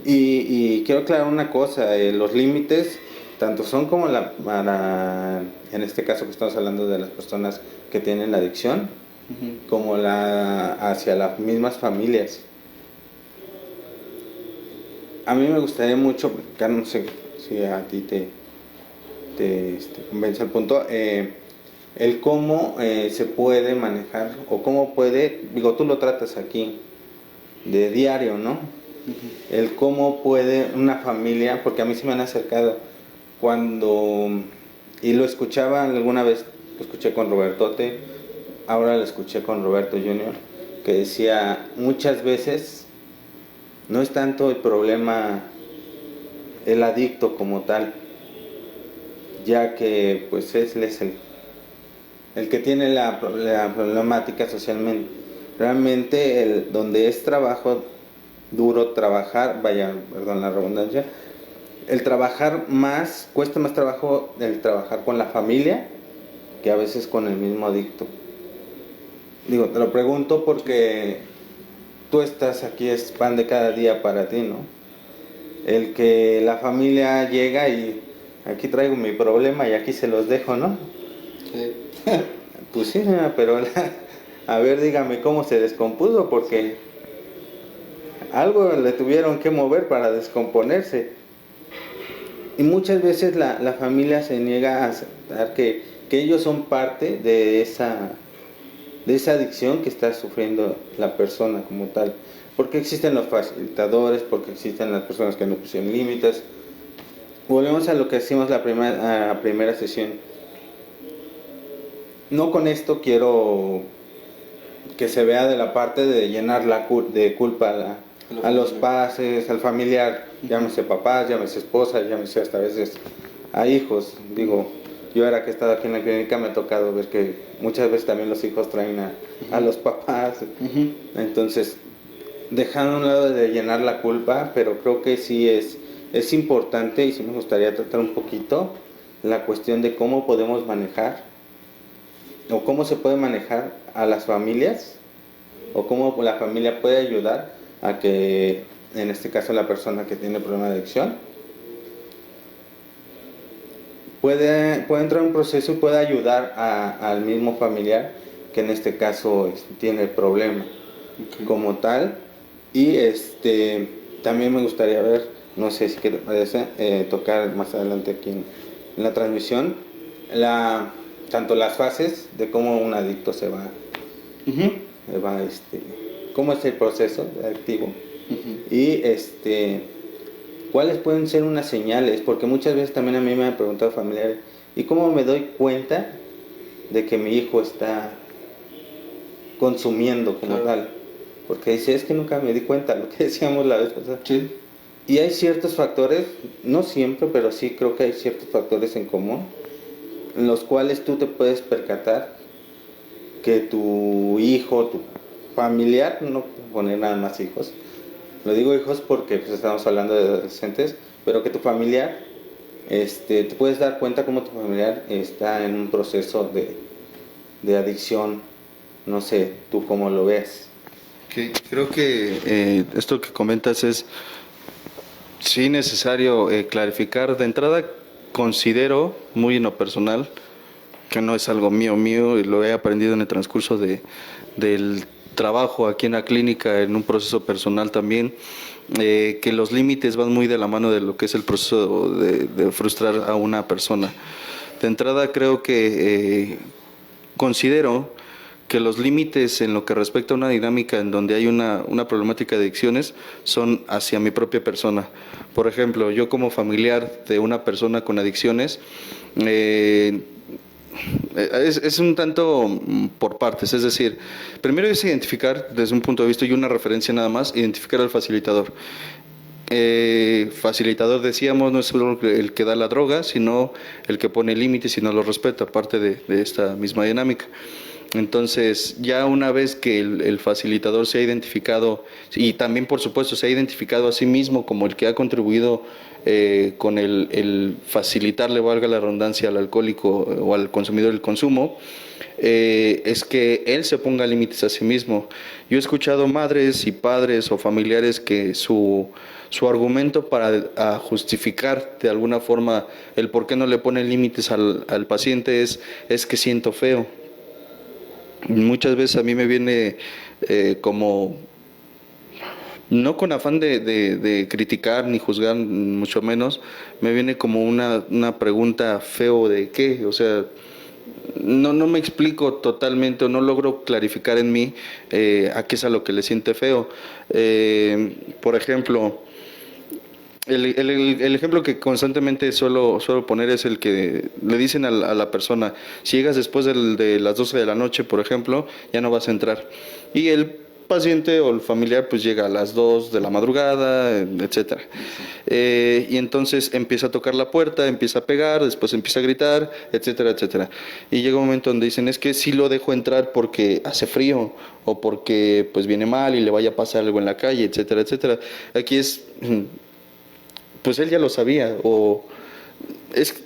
Y quiero aclarar una cosa, los límites tanto son como en este caso que estamos hablando de las personas que tienen la adicción, como hacia las mismas familias. A mí me gustaría mucho, no sé si a ti te convence el punto, el cómo se puede manejar, o cómo tú lo tratas aquí de diario, ¿no? El cómo puede una familia, porque a mí se me han acercado y lo escuchaba alguna vez, lo escuché con Robertote, ahora lo escuché con Roberto Junior, que decía, muchas veces no es tanto el problema el adicto como tal, ya que pues él es el que tiene la problemática socialmente. Realmente donde es trabajo duro trabajar, perdón la redundancia, cuesta más trabajo el trabajar con la familia que a veces con el mismo adicto. Digo, te lo pregunto porque tú estás aquí, es pan de cada día para ti, ¿no? El que la familia llega y aquí traigo mi problema y aquí se los dejo, ¿no? Sí. Pues sí, pero a ver, dígame cómo se descompuso, porque algo le tuvieron que mover para descomponerse. Y muchas veces la familia se niega a aceptar que ellos son parte de esa adicción que está sufriendo la persona como tal. Porque existen los facilitadores, porque existen las personas que no pusieron límites. Volvemos a lo que decimos la primera sesión. No con esto quiero que se vea de la parte de llenar de culpa a los padres, al familiar, llámese papás, llámese esposas, llámese hasta a veces a hijos. Digo, yo ahora que he estado aquí en la clínica me ha tocado ver que muchas veces también los hijos traen a los papás. Entonces, dejando a un lado de llenar la culpa, pero creo que sí es importante, y sí me gustaría tratar un poquito la cuestión de cómo podemos manejar o cómo se puede manejar a las familias, o cómo la familia puede ayudar a que, en este caso, la persona que tiene problema de adicción puede entrar en un proceso y puede ayudar al mismo familiar que en este caso tiene el problema como tal. Y también me gustaría ver, no sé si te parece, tocar más adelante aquí en la transmisión tanto las fases de cómo un adicto se va, cómo es el proceso adictivo, y cuáles pueden ser unas señales, porque muchas veces también a mí me han preguntado familiares, ¿y cómo me doy cuenta de que mi hijo está consumiendo como tal? Porque dice, es que nunca me di cuenta, lo que decíamos la vez pasada. Sí. Y hay ciertos factores, no siempre, pero sí creo que hay ciertos factores en común, en los cuales tú te puedes percatar que tu hijo, tu familiar, no poner nada más hijos, lo digo hijos porque pues estamos hablando de adolescentes, pero que tu familiar, te puedes dar cuenta cómo tu familiar está en un proceso de adicción. No sé, tú cómo lo ves. Creo que esto que comentas es sí necesario clarificar. De entrada, considero muy en lo personal, que no es algo mío, y lo he aprendido en el transcurso del trabajo aquí en la clínica, en un proceso personal también, que los límites van muy de la mano de lo que es el proceso de frustrar a una persona. De entrada creo que considero que los límites en lo que respecta a una dinámica en donde hay una problemática de adicciones son hacia mi propia persona. Por ejemplo, yo como familiar de una persona con adicciones, es un tanto por partes, es decir, primero es identificar desde un punto de vista y una referencia nada más, identificar al facilitador. Facilitador, decíamos, no es solo el que da la droga, sino el que pone límites y no lo respeta, parte de esta misma dinámica. Entonces, ya una vez que el facilitador se ha identificado, y también por supuesto se ha identificado a sí mismo como el que ha contribuido con el facilitarle, valga la redundancia, al alcohólico o al consumidor el consumo, es que él se ponga límites a sí mismo. Yo he escuchado madres y padres o familiares que su argumento para justificar de alguna forma el por qué no le ponen límites al paciente es que siento feo. Muchas veces a mí me viene como, no con afán de criticar ni juzgar, mucho menos, me viene como una pregunta feo de qué, o sea, no me explico totalmente o no logro clarificar en mí a qué es a lo que le siente feo. Por ejemplo, el ejemplo que constantemente suelo poner es el que le dicen a la persona: si llegas después de las 12 de la noche, por ejemplo, ya no vas a entrar. Y el paciente o el familiar pues llega a las 2 de la madrugada, etcétera. Y entonces empieza a tocar la puerta, empieza a pegar, después empieza a gritar, etcétera, etcétera. Y llega un momento donde dicen: es que sí lo dejo entrar porque hace frío o porque pues viene mal y le vaya a pasar algo en la calle, etcétera, etcétera. Aquí pues él ya lo sabía,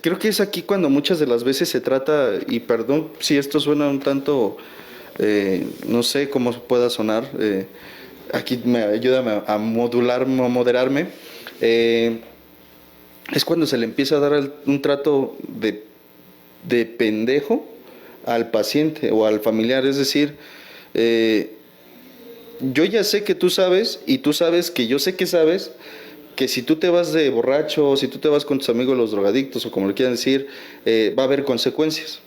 creo que es aquí cuando muchas de las veces se trata, y perdón si esto suena un tanto, no sé cómo pueda sonar, aquí ayúdame a moderarme, es cuando se le empieza a dar un trato de pendejo al paciente o al familiar, es decir, yo ya sé que tú sabes y tú sabes que yo sé que sabes que si tú te vas de borracho, o si tú te vas con tus amigos los drogadictos, o como le quieran decir, va a haber consecuencias.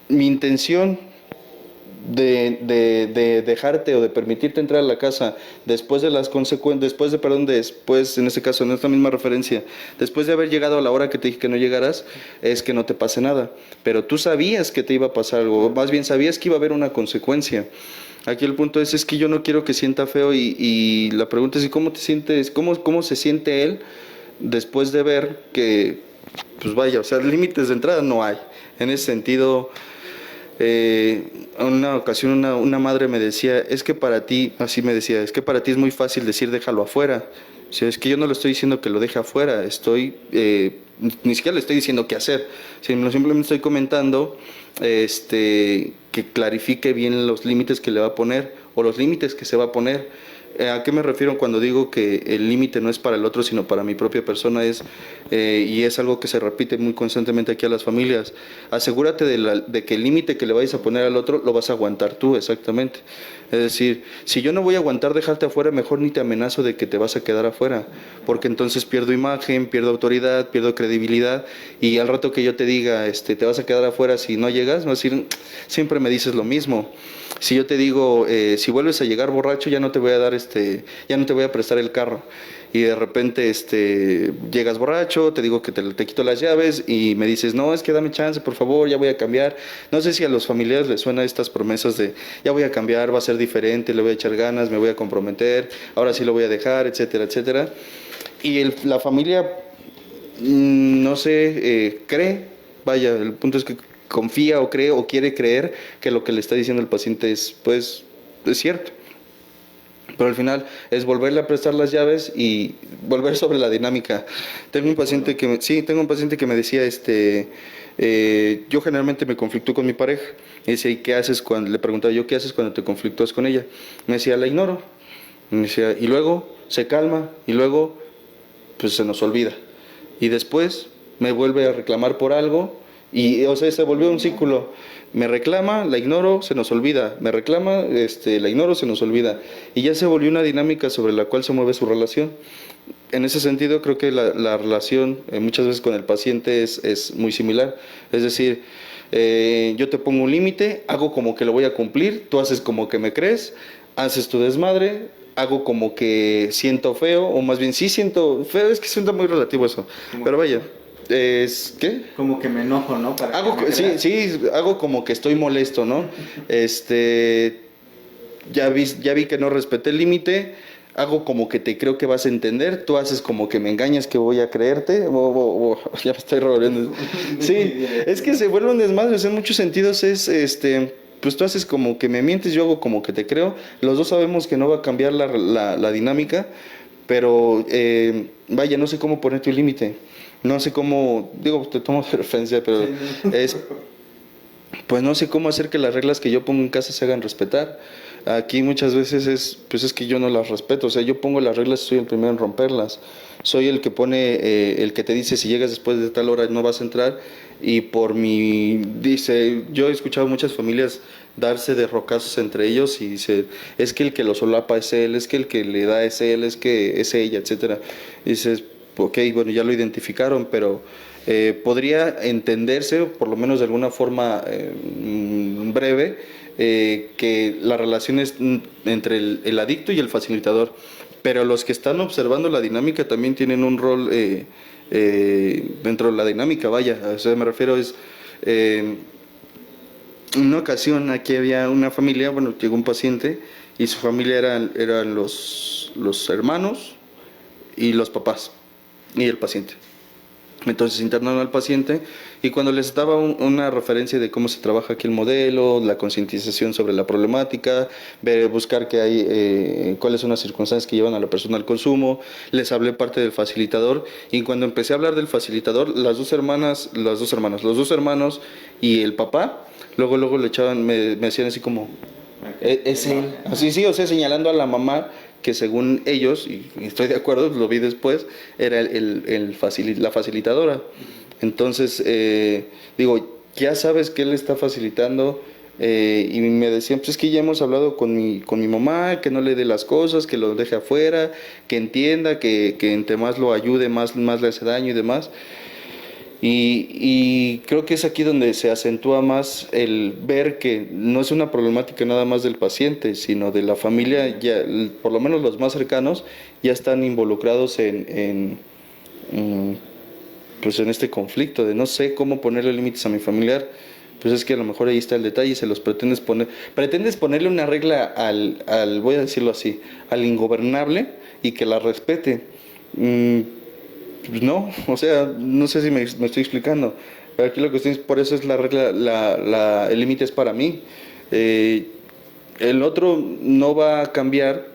Mi intención de dejarte o de permitirte entrar a la casa después de las consecuencias, después, en este caso, en esta misma referencia, después de haber llegado a la hora que te dije que no llegaras, es que no te pase nada. Pero tú sabías que te iba a pasar algo, o más bien sabías que iba a haber una consecuencia. Aquí el punto es que yo no quiero que sienta feo y la pregunta es: ¿cómo te sientes? ¿Cómo se siente él después de ver que, pues vaya, o sea, límites de entrada no hay? En ese sentido, en una ocasión una madre me decía: es que para ti, así me decía, es que para ti es muy fácil decir déjalo afuera. O sea, es que yo no le estoy diciendo que lo deje afuera, ni siquiera le estoy diciendo qué hacer, sino simplemente estoy comentando que clarifique bien los límites que le va a poner o los límites que se va a poner. ¿A qué me refiero cuando digo que el límite no es para el otro sino para mi propia persona? Y es algo que se repite muy constantemente aquí a las familias: asegúrate de que el límite que le vayas a poner al otro lo vas a aguantar tú, exactamente. Es decir, si yo no voy a aguantar dejarte afuera, mejor ni te amenazo de que te vas a quedar afuera, porque entonces pierdo imagen, pierdo autoridad, pierdo credibilidad, y al rato que yo te diga te vas a quedar afuera si no llegas, vas a decir: siempre me dices lo mismo. Si yo te digo, si vuelves a llegar borracho, ya no te voy a dar ya no te voy a prestar el carro, y de repente llegas borracho, te digo que te quito las llaves y me dices: no, es que dame chance, por favor, ya voy a cambiar. No sé si a los familiares les suena estas promesas de ya voy a cambiar, va a ser diferente, le voy a echar ganas, me voy a comprometer, ahora sí lo voy a dejar, etcétera, etcétera. Y la familia, no sé, cree, vaya, el punto es que confía o cree o quiere creer que lo que le está diciendo el paciente es cierto. Pero al final es volverle a prestar las llaves y volver sobre la dinámica. Tengo un paciente que me decía, yo generalmente me conflictúo con mi pareja. Y decía: ¿y qué haces cuando? Le preguntaba yo: ¿qué haces cuando te conflictúas con ella? Me decía: la ignoro. Me decía, y luego se calma, y luego pues se nos olvida. Y después me vuelve a reclamar por algo. Y, o sea, se volvió un círculo. Me reclama, la ignoro, se nos olvida. Me reclama, la ignoro, se nos olvida. Y ya se volvió una dinámica sobre la cual se mueve su relación. En ese sentido, creo que la relación muchas veces con el paciente es muy similar. Es decir, yo te pongo un límite, hago como que lo voy a cumplir, tú haces como que me crees, haces tu desmadre, hago como que siento feo, o más bien sí siento feo, es que siento muy relativo eso. Pero vaya, ¿qué? Como que me enojo, ¿no? Sí, hago como que estoy molesto, ¿no? Ya vi que no respeté el límite, hago como que te creo que vas a entender, tú haces como que me engañas que voy a creerte, ya me estoy revolviendo. Sí, es que se vuelve un desmadre, en muchos sentidos pues tú haces como que me mientes, yo hago como que te creo, los dos sabemos que no va a cambiar la dinámica, pero vaya, no sé cómo ponerte un límite, no sé cómo, digo, te tomo de referencia, pero pues no sé cómo hacer que las reglas que yo pongo en casa se hagan respetar. Aquí muchas veces pues es que yo no las respeto, o sea, yo pongo las reglas y soy el primero en romperlas. Soy el que pone, el que te dice si llegas después de tal hora no vas a entrar, y yo he escuchado muchas familias darse de rocazos entre ellos y dice, es que el que lo solapa es él, es que el que le da es él, es que es ella, etcétera. Y dices, ok, bueno, ya lo identificaron, pero podría entenderse, por lo menos de alguna forma breve, que la relación es entre el adicto y el facilitador, pero los que están observando la dinámica también tienen un rol dentro de la dinámica, vaya, o sea, me refiero en una ocasión aquí había una familia, bueno, llegó un paciente y su familia eran los hermanos y los papás y el paciente. Entonces internaron al paciente y cuando les daba una referencia de cómo se trabaja aquí el modelo, la concientización sobre la problemática, buscar cuáles son las circunstancias que llevan a la persona al consumo, les hablé parte del facilitador, y cuando empecé a hablar del facilitador, los dos hermanos y el papá, luego le echaban, me hacían así como, es él, así sí, o sea, señalando a la mamá, que según ellos, y estoy de acuerdo, lo vi después, era la facilitadora. Entonces, digo, ya sabes que él está facilitando, y me decían, pues es que ya hemos hablado con mi mamá, que no le dé las cosas, que lo deje afuera, que entienda, que entre más lo ayude, más le hace daño y demás. Y creo que es aquí donde se acentúa más el ver que no es una problemática nada más del paciente, sino de la familia, ya, por lo menos los más cercanos, ya están involucrados pues en este conflicto de no sé cómo ponerle límites a mi familiar. Pues es que a lo mejor ahí está el detalle, se los pretendes ponerle una regla al voy a decirlo así, al ingobernable, y que la respete. Pues no, o sea, no sé si me estoy explicando, pero aquí lo que estoy, por eso es la regla, el límite es para mí. El otro no va a cambiar,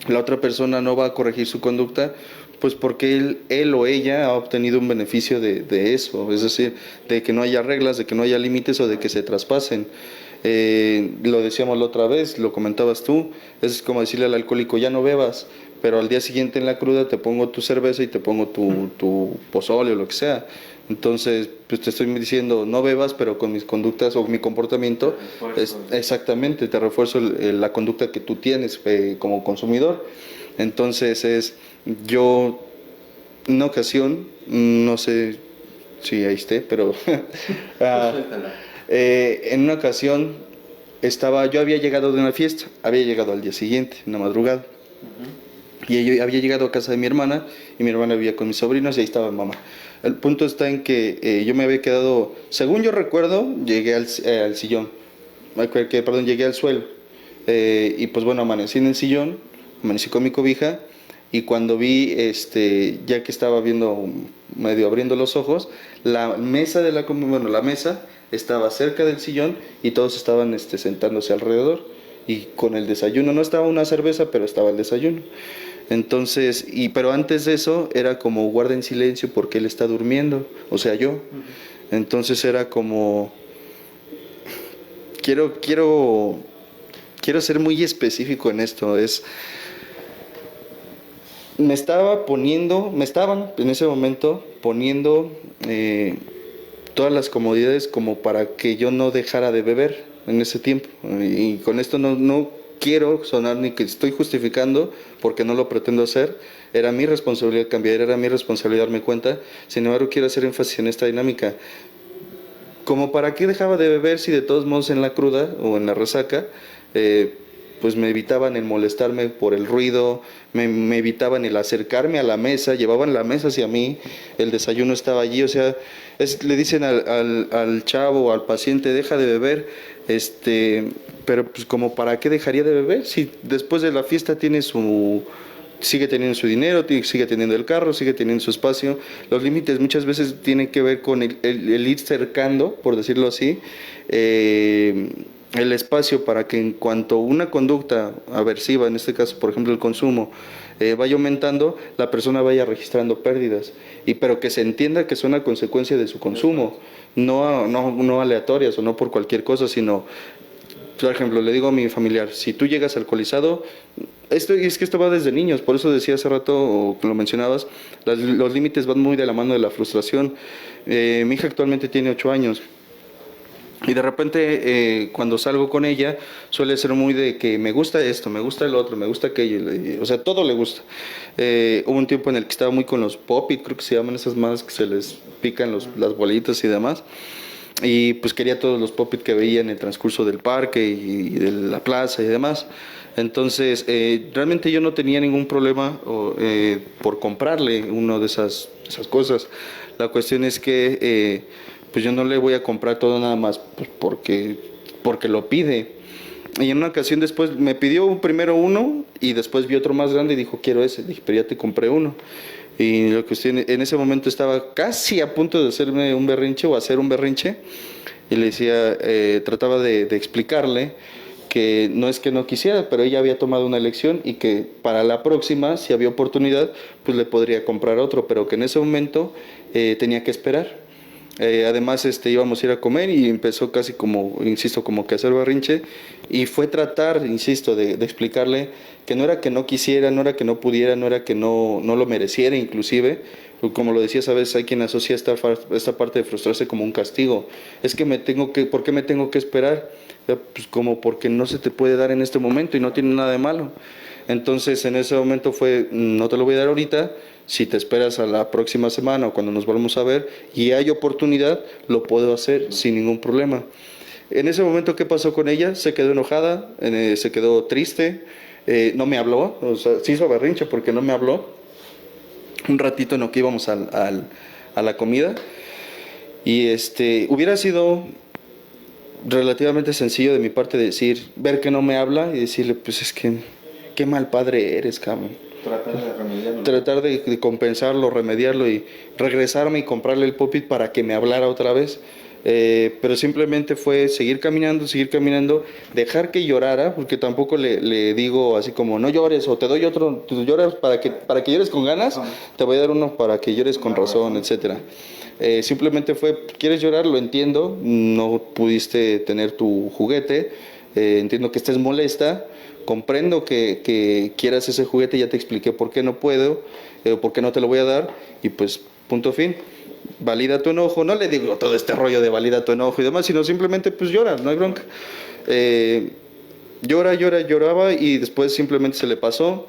la otra persona no va a corregir su conducta, pues porque él o ella ha obtenido un beneficio de eso, es decir, de que no haya reglas, de que no haya límites o de que se traspasen. Lo decíamos la otra vez, lo comentabas tú, es como decirle al alcohólico, ya no bebas, pero al día siguiente en la cruda te pongo tu cerveza y te pongo tu pozole o lo que sea. Entonces, pues te estoy diciendo, no bebas, pero con mis conductas o mi comportamiento, exactamente, te refuerzo la conducta que tú tienes como consumidor. Entonces yo, en una ocasión, no sé si ahí esté, pero en una ocasión yo había llegado de una fiesta, había llegado al día siguiente, en la madrugada. Y yo había llegado a casa de mi hermana, y mi hermana vivía con mis sobrinos, y ahí estaba mamá. El punto está en que yo me había quedado, según yo recuerdo, llegué al sillón, llegué al suelo. Y pues bueno, amanecí en el sillón, amanecí con mi cobija, y cuando vi, ya que estaba medio abriendo los ojos, la mesa la mesa estaba cerca del sillón, y todos estaban sentándose alrededor, y con el desayuno, no estaba una cerveza, pero estaba el desayuno. Entonces, pero antes de eso era como guarden silencio porque él está durmiendo, o sea, yo. Entonces era como, quiero ser muy específico en esto, me estaban en ese momento poniendo todas las comodidades como para que yo no dejara de beber en ese tiempo. Y con esto no quiero sonar ni que estoy justificando, porque no lo pretendo hacer. Era mi responsabilidad cambiar, era mi responsabilidad darme cuenta. Sin embargo, quiero hacer énfasis en esta dinámica. Como para qué dejaba de beber si de todos modos en la cruda o en la resaca, pues me evitaban el molestarme por el ruido, me evitaban el acercarme a la mesa, llevaban la mesa hacia mí, el desayuno estaba allí, o sea, le dicen al chavo, al paciente, deja de beber, pero pues como para qué dejaría de beber si después de la fiesta sigue teniendo su dinero, sigue teniendo el carro, sigue teniendo su espacio. Los límites muchas veces tienen que ver con el ir cercando, por decirlo así, el espacio para que en cuanto una conducta aversiva, en este caso por ejemplo el consumo, vaya aumentando, la persona vaya registrando pérdidas, pero que se entienda que son a consecuencia de su consumo, no aleatorias o no por cualquier cosa, sino, por ejemplo, le digo a mi familiar, si tú llegas alcoholizado, esto va desde niños, por eso decía hace rato, o lo mencionabas, los límites van muy de la mano de la frustración. Mi hija actualmente tiene 8 años. Y de repente, cuando salgo con ella, suele ser muy de que me gusta esto, me gusta el otro, me gusta aquello, o sea, todo le gusta. Hubo un tiempo en el que estaba muy con los Pop-It, creo que se llaman esas más que se les pican las bolitas y demás. Y pues quería todos los Pop-It que veía en el transcurso del parque y de la plaza y demás. Entonces, realmente yo no tenía ningún problema por comprarle una de esas cosas. La cuestión es que pues yo no le voy a comprar todo nada más pues porque lo pide. Y en una ocasión después me pidió primero uno y después vi otro más grande y dijo, quiero ese. Dije, pero ya te compré uno. Y la cuestión, en ese momento estaba casi a punto de hacerme un berrinche o hacer un berrinche. Y le decía, trataba de explicarle que no es que no quisiera, pero ella había tomado una elección y que para la próxima, si había oportunidad, pues le podría comprar otro, pero que en ese momento tenía que esperar. Además íbamos a ir a comer y empezó casi como que a hacer berrinche, y fue tratar, insisto, de explicarle que no era que no quisiera, no era que no pudiera, no era que no lo mereciera inclusive, como lo decía, sabes, hay quien asocia esta parte de frustrarse como un castigo. Es que ¿por qué me tengo que esperar? Pues como porque no se te puede dar en este momento y no tiene nada de malo. Entonces en ese momento no te lo voy a dar ahorita, si te esperas a la próxima semana o cuando nos volvamos a ver y hay oportunidad, lo puedo hacer sin ningún problema. En ese momento, ¿qué pasó con ella? Se quedó enojada, se quedó triste, no me habló, o sea, se hizo berrinche porque no me habló. Un ratito en lo que íbamos a la comida, y hubiera sido relativamente sencillo de mi parte ver que no me habla y decirle, pues es que qué mal padre eres, cabrón. Tratar de remediarlo. Tratar de compensarlo, remediarlo y regresarme y comprarle el Pop-It para que me hablara otra vez. Pero simplemente fue seguir caminando, dejar que llorara, porque tampoco le digo así como no llores o te doy otro, tú lloras para que llores con ganas, te voy a dar uno para que llores con razón, etcétera. Simplemente fue, ¿quieres llorar? Lo entiendo, no pudiste tener tu juguete, entiendo que estés molesta, comprendo que quieras ese juguete, ya te expliqué por qué no puedo, por qué no te lo voy a dar, y pues punto fin. Valida tu enojo, no le digo todo este rollo de valida tu enojo y demás, sino simplemente pues llora, no hay bronca. Lloraba y después simplemente se le pasó.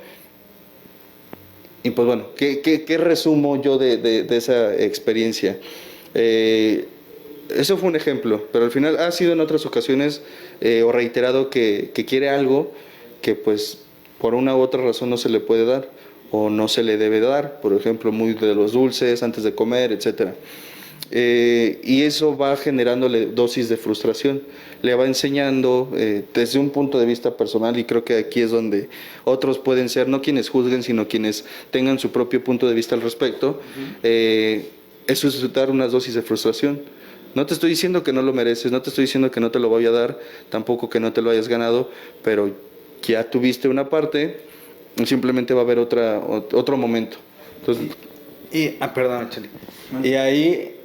Y pues bueno, ¿qué resumo yo de esa experiencia? Eso fue un ejemplo, pero al final ha sido en otras ocasiones o reiterado que quiere algo que pues por una u otra razón no se le puede dar o no se le debe dar, por ejemplo, muy de los dulces antes de comer, etcétera. Y eso va generándole dosis de frustración, le va enseñando desde un punto de vista personal, y creo que aquí es donde otros pueden ser, no quienes juzguen, sino quienes tengan su propio punto de vista al respecto. Eso es dar unas dosis de frustración. No te estoy diciendo que no lo mereces, no te estoy diciendo que no te lo voy a dar, tampoco que no te lo hayas ganado, pero ya tuviste una parte, simplemente va a haber otro momento. Entonces, perdón, Cheli. Y ahí,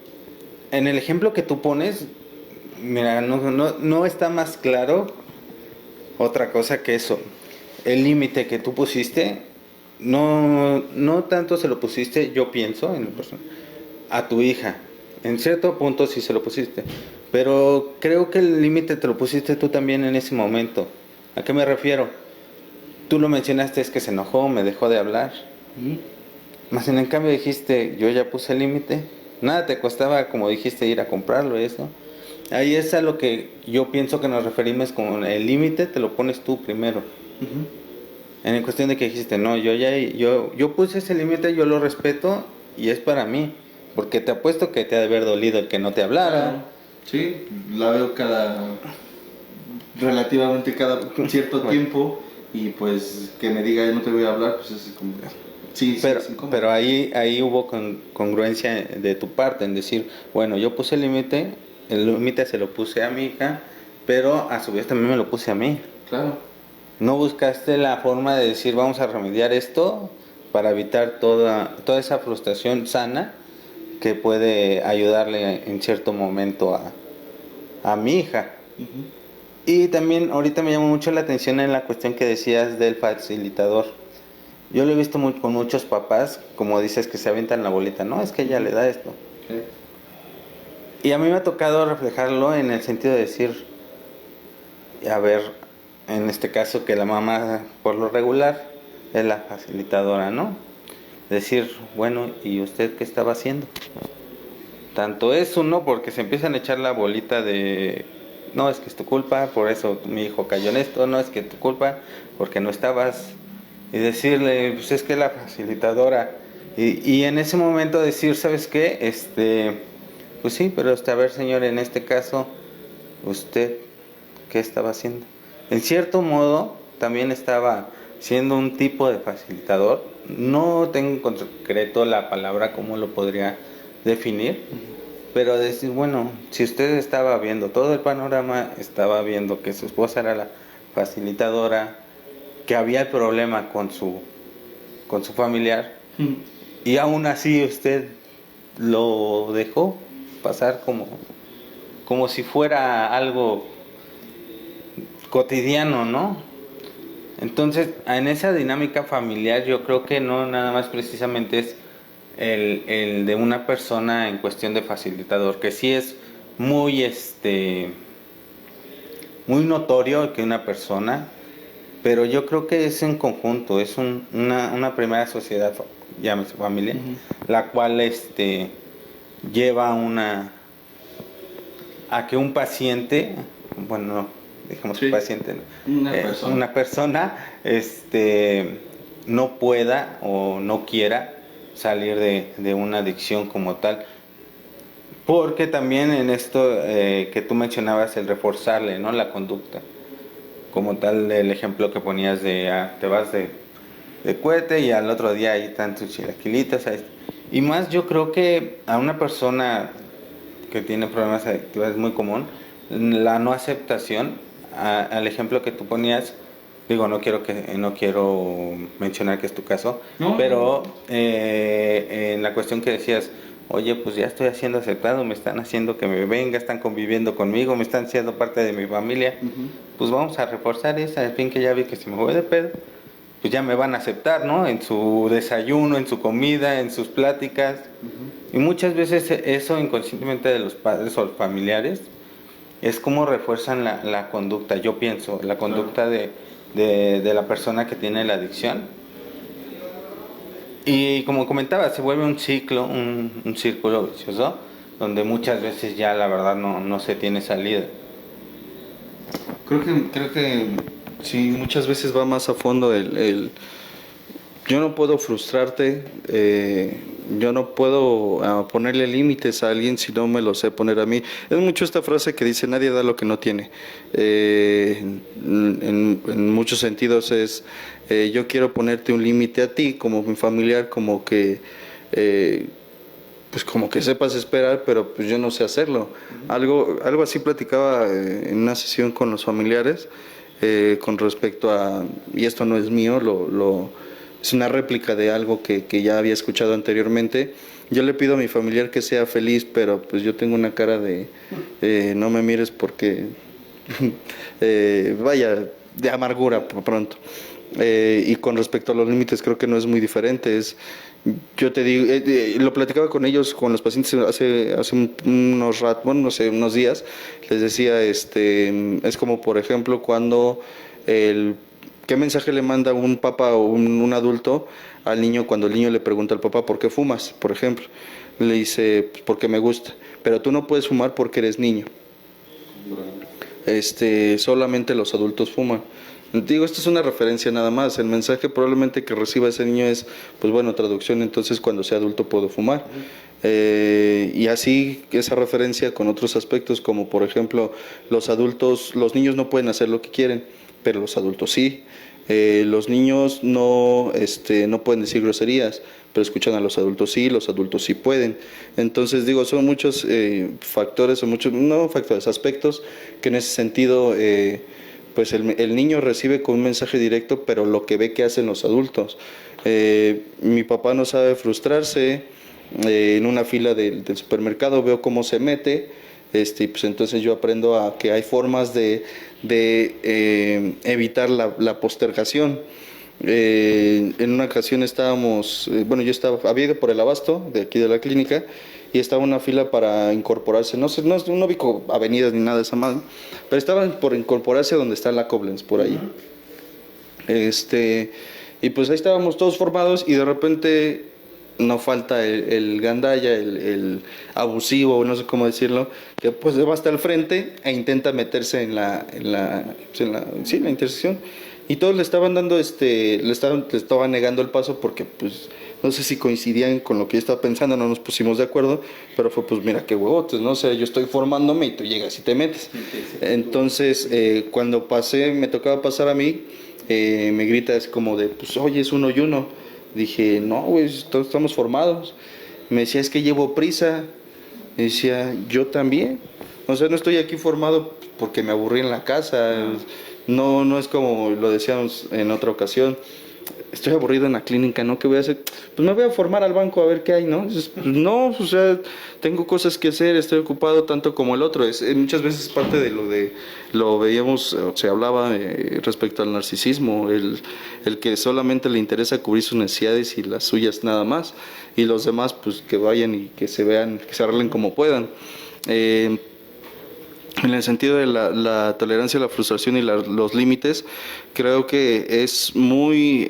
en el ejemplo que tú pones, mira, no está más claro otra cosa que eso. El límite que tú pusiste, no tanto se lo pusiste, yo pienso, a tu hija. en cierto punto sí se lo pusiste, pero creo que el límite te lo pusiste tú también en ese momento. ¿A qué me refiero? Tú lo mencionaste, es que se enojó, me dejó de hablar. Más en cambio dijiste, yo ya puse el límite. Nada te costaba, como dijiste, ir a comprarlo y eso. Ahí es a lo que yo pienso que nos referimos con el límite, te lo pones tú primero. En cuestión de que dijiste, no, yo puse ese límite, yo lo respeto y es para mí. Porque te apuesto que te ha de haber dolido el que no te hablara. Sí, la veo relativamente cada cierto tiempo, y pues que me diga, no te voy a hablar, pues es como... Sí, pero ahí hubo congruencia de tu parte en decir, bueno, yo puse el límite se lo puse a mi hija, pero a su vez también me lo puse a mí. Claro. No buscaste la forma de decir, vamos a remediar esto para evitar toda esa frustración sana que puede ayudarle en cierto momento a mi hija. Y también ahorita me llamó mucho la atención en la cuestión que decías del facilitador. Yo lo he visto con muchos papás, como dices, que se avientan la bolita, no, es que ella le da esto. Y a mí me ha tocado reflejarlo en el sentido de decir, a ver, en este caso que la mamá por lo regular es la facilitadora, ¿no? Decir, bueno, ¿y usted qué estaba haciendo? Tanto eso, ¿no? Porque se empiezan a echar la bolita de, no, es que es tu culpa, por eso mi hijo cayó en esto, no, es que es tu culpa, porque no estabas. Y decirle, pues es que es la facilitadora. Y en ese momento decir, ¿sabes qué? Pues sí, pero a ver, señor, en este caso, ¿usted qué estaba haciendo? En cierto modo, también estaba siendo un tipo de facilitador. No tengo en concreto la palabra cómo lo podría definir, pero decir, bueno, si usted estaba viendo todo el panorama, estaba viendo que su esposa era la facilitadora, que había el problema con su familiar, y aún así usted lo dejó pasar como si fuera algo cotidiano, ¿no? Entonces, en esa dinámica familiar yo creo que no nada más precisamente es el de una persona en cuestión de facilitador, que sí es muy muy notorio que una persona, pero yo creo que es en conjunto, es una primera sociedad, llámese familia, la cual lleva a que un paciente, bueno, no, digamos un paciente, una persona no pueda o no quiera salir de una adicción como tal. Porque también en esto que tú mencionabas, el reforzarle, ¿no?, la conducta. Como tal, el ejemplo que ponías de te vas de cohete y al otro día ahí están tus chilaquilitas. Y más, yo creo que a una persona que tiene problemas adictivos es muy común la no aceptación. Al ejemplo que tú ponías, digo, no quiero mencionar que es tu caso, pero en la cuestión que decías, oye, pues ya estoy siendo aceptado, me están haciendo que me venga, están conviviendo conmigo, me están siendo parte de mi familia, pues vamos a reforzar esa, al fin que ya vi que si me voy de pedo, pues ya me van a aceptar, ¿no? En su desayuno, en su comida, en sus pláticas. Y muchas veces eso inconscientemente de los padres o los familiares es como refuerzan la conducta, yo pienso, la conducta de la persona que tiene la adicción. Y como comentaba, se vuelve un ciclo, un círculo vicioso, donde muchas veces ya la verdad no se tiene salida. Creo que sí, muchas veces va más a fondo yo no puedo frustrarte, yo no puedo ponerle límites a alguien si no me lo sé poner a mí. Es mucho esta frase que dice, nadie da lo que no tiene. En muchos sentidos es, yo quiero ponerte un límite a ti como mi familiar, como que sepas esperar, pero pues yo no sé hacerlo. Algo así platicaba en una sesión con los familiares con respecto a, y esto no es mío, es una réplica de algo que ya había escuchado anteriormente. Yo le pido a mi familiar que sea feliz, pero pues yo tengo una cara de no me mires porque vaya, de amargura por pronto. Y con respecto a los límites creo que no es muy diferente. Yo te digo, lo platicaba con ellos, con los pacientes hace unos días, les decía, es como por ejemplo cuando ¿qué mensaje le manda un papá o un adulto al niño cuando el niño le pregunta al papá ¿por qué fumas? Por ejemplo, le dice, porque me gusta, pero tú no puedes fumar porque eres niño. Solamente los adultos fuman. Digo, esto es una referencia nada más. El mensaje probablemente que reciba ese niño es, pues bueno, traducción, entonces cuando sea adulto puedo fumar. Y así esa referencia con otros aspectos, como por ejemplo, los niños no pueden hacer lo que quieren, pero los adultos sí. Los niños no pueden decir groserías, pero escuchan a los adultos sí pueden. Entonces digo, son muchos factores, aspectos que en ese sentido pues el niño recibe con un mensaje directo, pero lo que ve que hacen los adultos. Mi papá no sabe frustrarse, en una fila del supermercado veo cómo se mete, pues entonces yo aprendo a que hay formas de evitar la postergación. En una ocasión había ido por el abasto de aquí de la clínica y estaba una fila para incorporarse, no ubico avenidas ni nada de esa madre, pero estaban por incorporarse donde está la Koblenz, por ahí. Y pues ahí estábamos todos formados y de repente no falta el gandalla, el abusivo, no sé cómo decirlo, que pues va hasta el frente e intenta meterse en la intersección. Y todos le estaban dando, le estaban negando el paso porque pues no sé si coincidían con lo que yo estaba pensando, no nos pusimos de acuerdo, pero fue pues mira qué huevotes, ¿no? O sea, yo estoy formándome y tú llegas y te metes. Entonces, cuando me tocaba pasar a mí, me grita es como de, pues oye, es uno y uno. Dije, no, güey, todos estamos formados. Me decía, es que llevo prisa. Me decía, yo también. O sea, no estoy aquí formado porque me aburrí en la casa. No es como lo decíamos en otra ocasión. Estoy aburrido en la clínica, ¿no? ¿Qué voy a hacer? Pues me voy a formar al banco a ver qué hay, ¿no? Entonces, pues, no, o sea, tengo cosas que hacer, estoy ocupado tanto como el otro. Muchas veces parte de lo veíamos, se hablaba respecto al narcisismo, el que solamente le interesa cubrir sus necesidades y las suyas nada más, y los demás, pues que vayan y que se vean, que se arreglen como puedan. En el sentido de la tolerancia a la frustración y los límites, creo que es muy...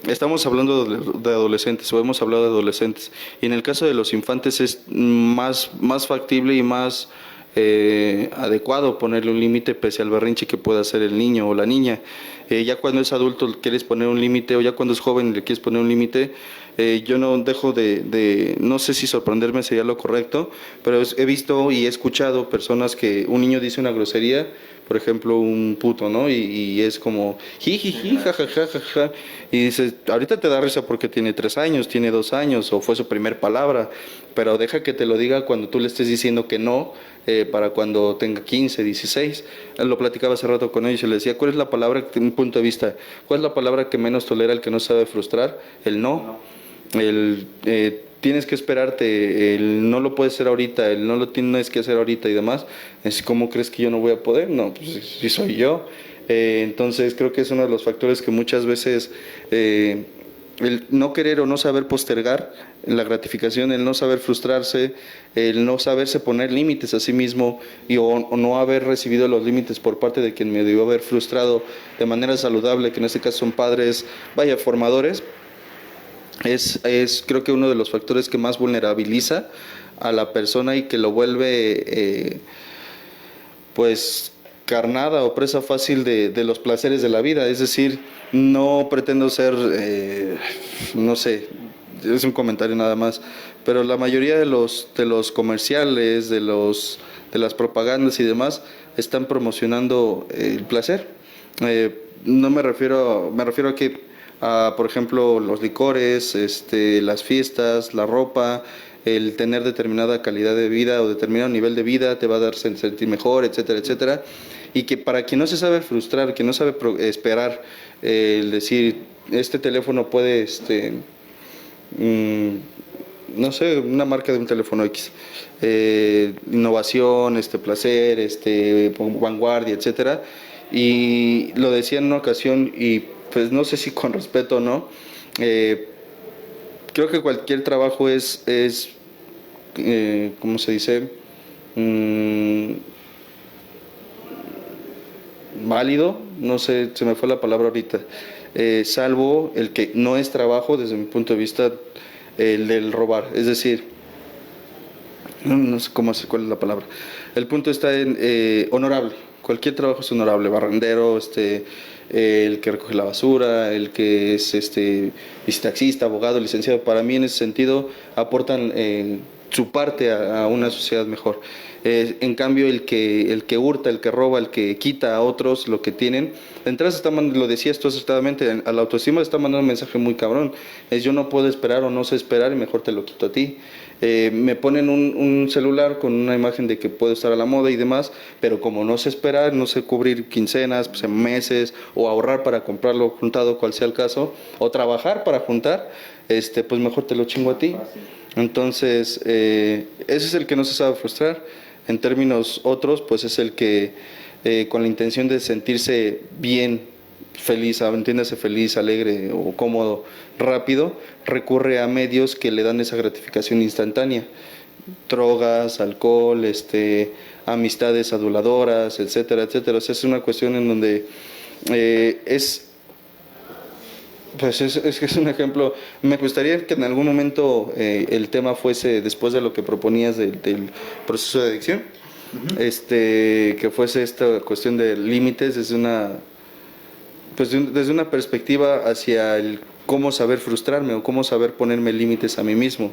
estamos hablando de adolescentes, o hemos hablado de adolescentes, y en el caso de los infantes es más factible y más adecuado ponerle un límite pese al berrinche que pueda hacer el niño o la niña. Ya cuando es adulto quieres poner un límite, o ya cuando es joven le quieres poner un límite, yo no dejo no sé si sorprenderme sería lo correcto, pero he visto y he escuchado personas que un niño dice una grosería, por ejemplo un puto, ¿no? Y es como jijiji, jajajaja, y dices, ahorita te da risa porque tiene 3 años, tiene 2 años, o fue su primer palabra, pero deja que te lo diga cuando tú le estés diciendo que no, para cuando tenga 15, 16. Lo platicaba hace rato con ellos y le decía, ¿cuál es la palabra, un punto de vista, cuál es la palabra que menos tolera el que no sabe frustrar? El no. Tienes que esperarte, el no lo puedes hacer ahorita, el no lo tienes que hacer ahorita y demás. Es ¿cómo crees que yo no voy a poder? No, pues si soy yo. Entonces creo que es uno de los factores que muchas veces el no querer o no saber postergar la gratificación, el no saber frustrarse, el no saberse poner límites a sí mismo o no haber recibido los límites por parte de quien me debió haber frustrado de manera saludable, que en este caso son padres, formadores, es creo que uno de los factores que más vulnerabiliza a la persona y que lo vuelve pues carnada o presa fácil de los placeres de la vida. Es decir, no pretendo ser, no sé, es un comentario nada más, pero la mayoría de los comerciales, de las propagandas y demás, están promocionando el placer. No me refiero a que, por ejemplo, los licores, las fiestas, la ropa, el tener determinada calidad de vida o determinado nivel de vida te va a dar sentir mejor, etcétera, etcétera. Y que para quien no se sabe frustrar, quien no sabe esperar, el decir, este teléfono puede, no sé, una marca de un teléfono X, innovación, placer, vanguardia, etcétera, Y lo decía en una ocasión, y pues no sé si con respeto o no, creo que cualquier trabajo es ¿cómo se dice? Válido, no sé, se me fue la palabra ahorita, salvo el que no es trabajo desde mi punto de vista, el del robar, es decir, no sé cuál es la palabra, el punto está en honorable, cualquier trabajo es honorable, barrendero, el que recoge la basura, el que es taxista, abogado, licenciado, para mí en ese sentido aportan su parte a una sociedad mejor. En cambio, el que hurta, el que roba, el que quita a otros lo que tienen, de entrada lo decías tú acertadamente, a la autoestima le está mandando un mensaje muy cabrón, es yo no puedo esperar o no sé esperar y mejor te lo quito a ti. Me ponen un celular con una imagen de que puedo estar a la moda y demás, pero como no sé esperar, no sé cubrir quincenas, pues, en meses, o ahorrar para comprarlo juntado, cual sea el caso, o trabajar para juntar, pues mejor te lo chingo a ti. Entonces, ese es el que no se sabe frustrar. En términos otros, pues es el que con la intención de sentirse bien, feliz, entiéndase feliz, alegre o cómodo, rápido, recurre a medios que le dan esa gratificación instantánea. Drogas, alcohol, amistades aduladoras, etcétera, etcétera. O sea, es una cuestión en donde pues es un ejemplo. Me gustaría que en algún momento el tema fuese, después de lo que proponías del proceso de adicción, que fuese esta cuestión de límites desde una perspectiva hacia el cómo saber frustrarme o cómo saber ponerme límites a mí mismo,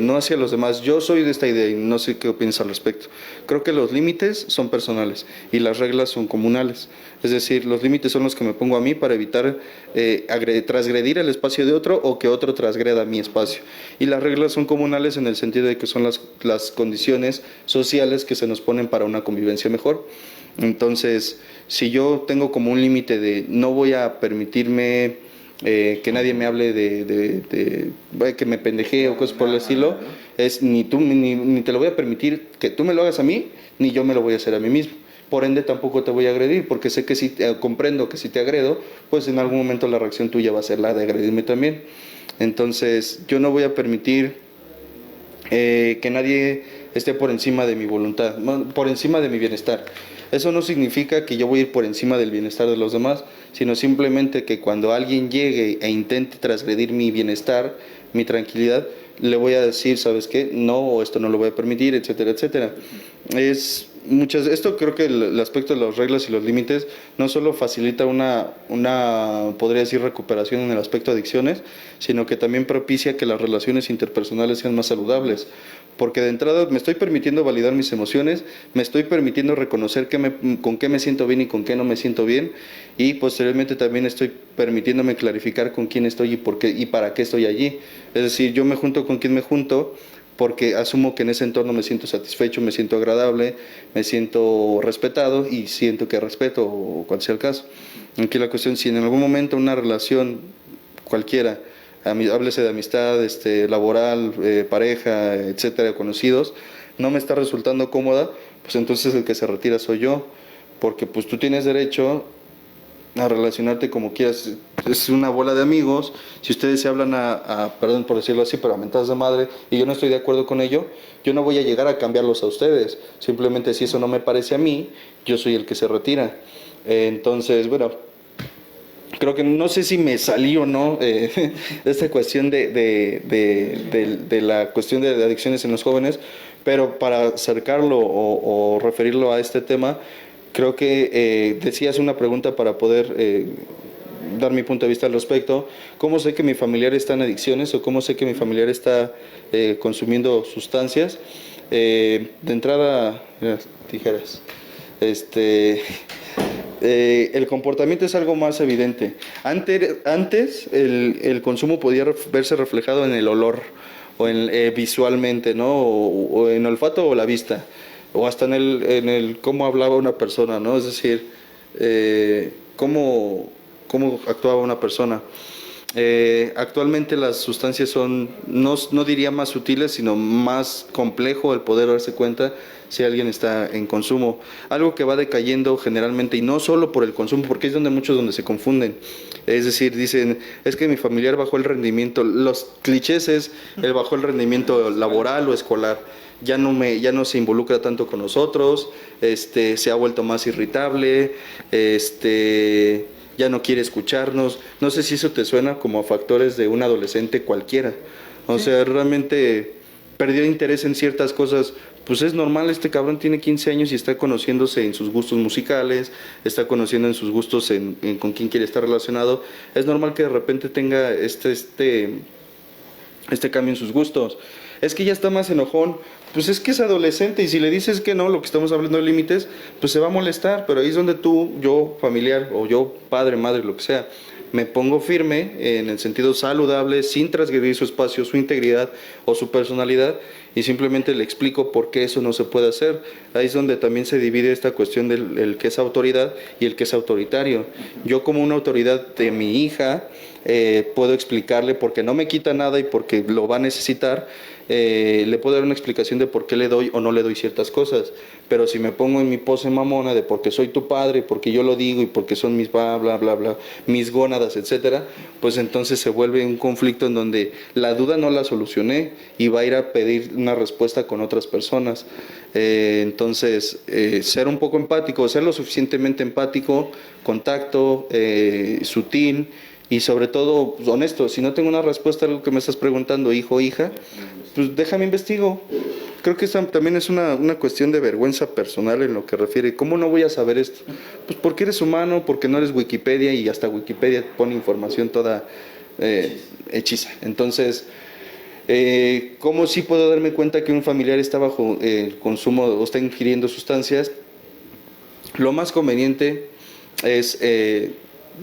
no hacia los demás. Yo soy de esta idea y no sé qué opinas al respecto. Creo que los límites son personales y las reglas son comunales. Es decir, los límites son los que me pongo a mí para evitar transgredir el espacio de otro o que otro transgreda mi espacio. Y las reglas son comunales en el sentido de que son las condiciones sociales que se nos ponen para una convivencia mejor. Entonces, si yo tengo como un límite de no voy a permitirme que nadie me hable de que me pendejee o cosas por el estilo, es ni te lo voy a permitir que tú me lo hagas a mí, ni yo me lo voy a hacer a mí mismo. Por ende tampoco te voy a agredir, porque sé que comprendo que si te agredo, pues en algún momento la reacción tuya va a ser la de agredirme también. Entonces yo no voy a permitir que nadie esté por encima de mi voluntad, por encima de mi bienestar. Eso no significa que yo voy a ir por encima del bienestar de los demás, sino simplemente que cuando alguien llegue e intente transgredir mi bienestar, mi tranquilidad, le voy a decir, ¿sabes qué? No, o esto no lo voy a permitir, etcétera, etcétera. Esto creo que el aspecto de las reglas y los límites no solo facilita una podría decir, recuperación en el aspecto de adicciones, sino que también propicia que las relaciones interpersonales sean más saludables. Porque de entrada me estoy permitiendo validar mis emociones, me estoy permitiendo reconocer con qué me siento bien y con qué no me siento bien, y posteriormente también estoy permitiéndome clarificar con quién estoy y por qué y para qué estoy allí. Es decir, yo me junto con quien me junto porque asumo que en ese entorno me siento satisfecho, me siento agradable, me siento respetado y siento que respeto, o cual sea el caso. Aquí la cuestión, si en algún momento una relación cualquiera, háblese de amistad, laboral, pareja, etcétera, conocidos, no me está resultando cómoda, pues entonces el que se retira soy yo, porque pues tú tienes derecho a relacionarte como quieras. Es una bola de amigos, si ustedes se hablan perdón por decirlo así, pero a mentadas de madre, y yo no estoy de acuerdo con ello, yo no voy a llegar a cambiarlos a ustedes, simplemente si eso no me parece a mí, yo soy el que se retira. Entonces, bueno, creo que no sé si me salí o no de esta cuestión de la cuestión de adicciones en los jóvenes, pero para acercarlo o referirlo a este tema, creo que decías una pregunta para poder dar mi punto de vista al respecto. ¿Cómo sé que mi familiar está en adicciones o cómo sé que mi familiar está consumiendo sustancias? De entrada, mira, tijeras. El comportamiento es algo más evidente. Antes el consumo podía verse reflejado en el olor o visualmente, ¿no? O en olfato o la vista, o hasta en el cómo hablaba una persona, ¿no? Es decir, cómo actuaba una persona. Actualmente las sustancias son, no diría más sutiles, sino más complejo el poder darse cuenta si alguien está en consumo. Algo que va decayendo generalmente, y no solo por el consumo, porque es donde se confunden. Es decir, dicen, es que mi familiar bajó el rendimiento. Los clichés es, él bajó el rendimiento laboral o escolar. Ya no se involucra tanto con nosotros, se ha vuelto más irritable, ya no quiere escucharnos. No sé si eso te suena como a factores de un adolescente cualquiera. O sea, realmente perdió interés en ciertas cosas. Pues es normal, este cabrón tiene 15 años y está conociéndose en sus gustos musicales, está conociendo en sus gustos en con quién quiere estar relacionado. Es normal que de repente tenga este cambio en sus gustos. Es que ya está más enojón. Pues es que es adolescente, y si le dices que no, lo que estamos hablando de límites, pues se va a molestar. Pero ahí es donde tú, yo familiar, o yo padre, madre, lo que sea, me pongo firme en el sentido saludable, sin transgredir su espacio, su integridad o su personalidad, y simplemente le explico por qué eso no se puede hacer. Ahí es donde también se divide esta cuestión del el que es autoridad y el que es autoritario. Yo, como una autoridad de mi hija, puedo explicarle, porque no me quita nada y porque lo va a necesitar, le puedo dar una explicación de por qué le doy o no le doy ciertas cosas. Pero si me pongo en mi pose mamona de porque soy tu padre, porque yo lo digo y porque son mis bla bla bla bla, mis gónadas, etcétera, pues entonces se vuelve un conflicto en donde la duda no la solucioné y va a ir a pedir una respuesta con otras personas. Entonces, ser un poco empático, ser lo suficientemente empático, contacto, sutil, y sobre todo, pues, honesto. Si no tengo una respuesta a lo que me estás preguntando, hijo o hija, pues déjame investigo. Creo que esa también es una cuestión de vergüenza personal en lo que refiere. ¿Cómo no voy a saber esto? Pues porque eres humano, porque no eres Wikipedia, y hasta Wikipedia pone información toda hechiza. Entonces, ¿cómo sí puedo darme cuenta que un familiar está bajo el consumo o está ingiriendo sustancias? Lo más conveniente es,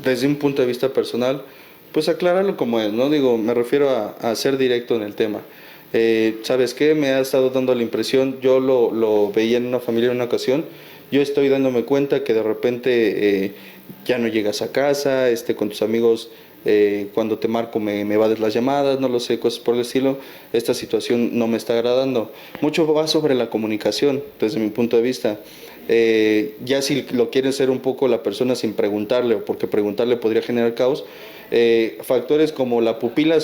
desde un punto de vista personal, pues aclararlo como es, ¿no? Digo, me refiero a ser directo en el tema. ¿Sabes qué? Me ha estado dando la impresión, yo lo veía en una familia en una ocasión, yo estoy dándome cuenta que de repente ya no llegas a casa, con tus amigos, cuando te marco me evades las llamadas, no lo sé, cosas por el estilo. Esta situación no me está agradando. Mucho va sobre la comunicación, desde mi punto de vista. Ya si lo quieren ser un poco la persona sin preguntarle, o porque preguntarle podría generar caos, factores como la pupila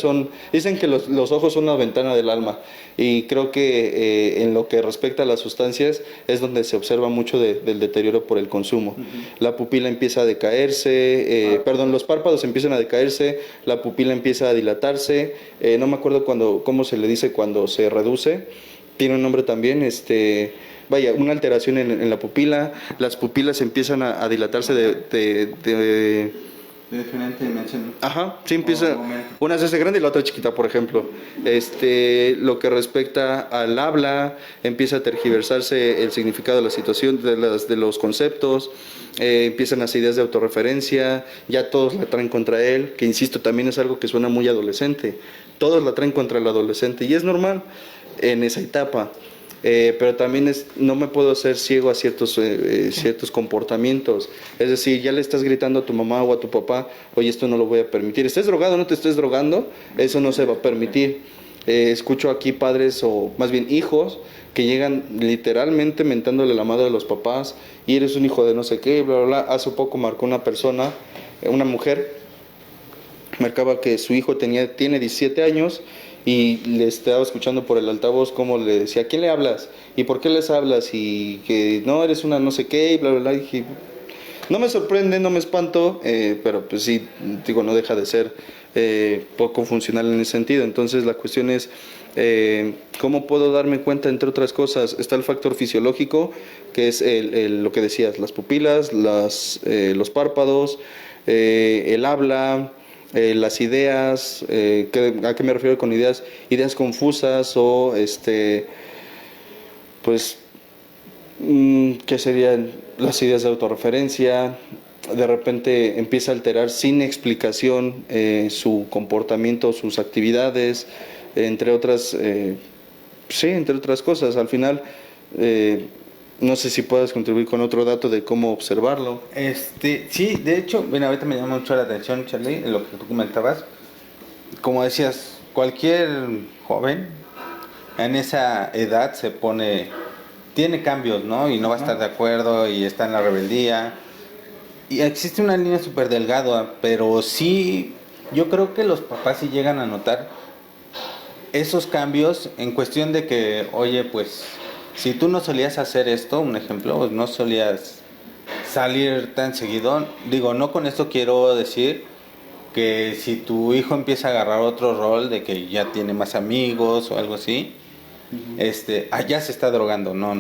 dicen que los ojos son la ventana del alma, y creo que en lo que respecta a las sustancias es donde se observa mucho del deterioro por el consumo. La pupila empieza a decaerse, los párpados empiezan a decaerse, la pupila empieza a dilatarse, no me acuerdo cómo se le dice cuando se reduce, tiene un nombre también, una alteración en la pupila. Las pupilas empiezan a dilatarse de diferente dimensión. Ajá, sí empieza. Una se hace grande y la otra chiquita, por ejemplo. Lo que respecta al habla, empieza a tergiversarse el significado de la situación, de los conceptos. Empiezan las ideas de autorreferencia, ya todos la traen contra él, que insisto, también es algo que suena muy adolescente. Todos la traen contra el adolescente, y es normal en esa etapa. Pero también no me puedo hacer ciego a ciertos comportamientos. Es decir, ya le estás gritando a tu mamá o a tu papá, oye, esto no lo voy a permitir. ¿Estés drogado o no te estés drogando? Eso no se va a permitir. Escucho aquí padres, o más bien hijos, que llegan literalmente mentándole la madre a los papás, y eres un hijo de no sé qué, bla, bla, bla. Hace poco marcó una persona, una mujer, marcaba que su hijo tiene 17 años, y le estaba escuchando por el altavoz cómo le decía, ¿a quién le hablas? ¿Y por qué les hablas? Y que no, eres una no sé qué, y bla, bla, bla. Y dije, no me sorprende, no me espanto, pero pues sí, digo, no deja de ser poco funcional en ese sentido. Entonces la cuestión es, ¿cómo puedo darme cuenta? Entre otras cosas, está el factor fisiológico, que es lo que decías, las pupilas, los párpados, el habla, las ideas. ¿A qué me refiero con ideas? Ideas confusas, o pues, ¿qué serían las ideas de autorreferencia? De repente empieza a alterar sin explicación su comportamiento, sus actividades, entre otras cosas. Al final, no sé si puedas contribuir con otro dato de cómo observarlo. Sí, de hecho, bueno, ahorita me llama mucho la atención, Charlie, lo que tú comentabas. como decías, cualquier joven en esa edad tiene cambios, ¿no? Y no va a estar de acuerdo y está en la rebeldía. Y existe una línea súper delgada, pero sí, yo creo que los papás sí llegan a notar esos cambios en cuestión de que, oye, pues, si tú no solías hacer esto, un ejemplo, pues, no solías salir tan seguido, digo, no con esto quiero decir que si tu hijo empieza a agarrar otro rol de que ya tiene más amigos o algo así, ya se está drogando, no.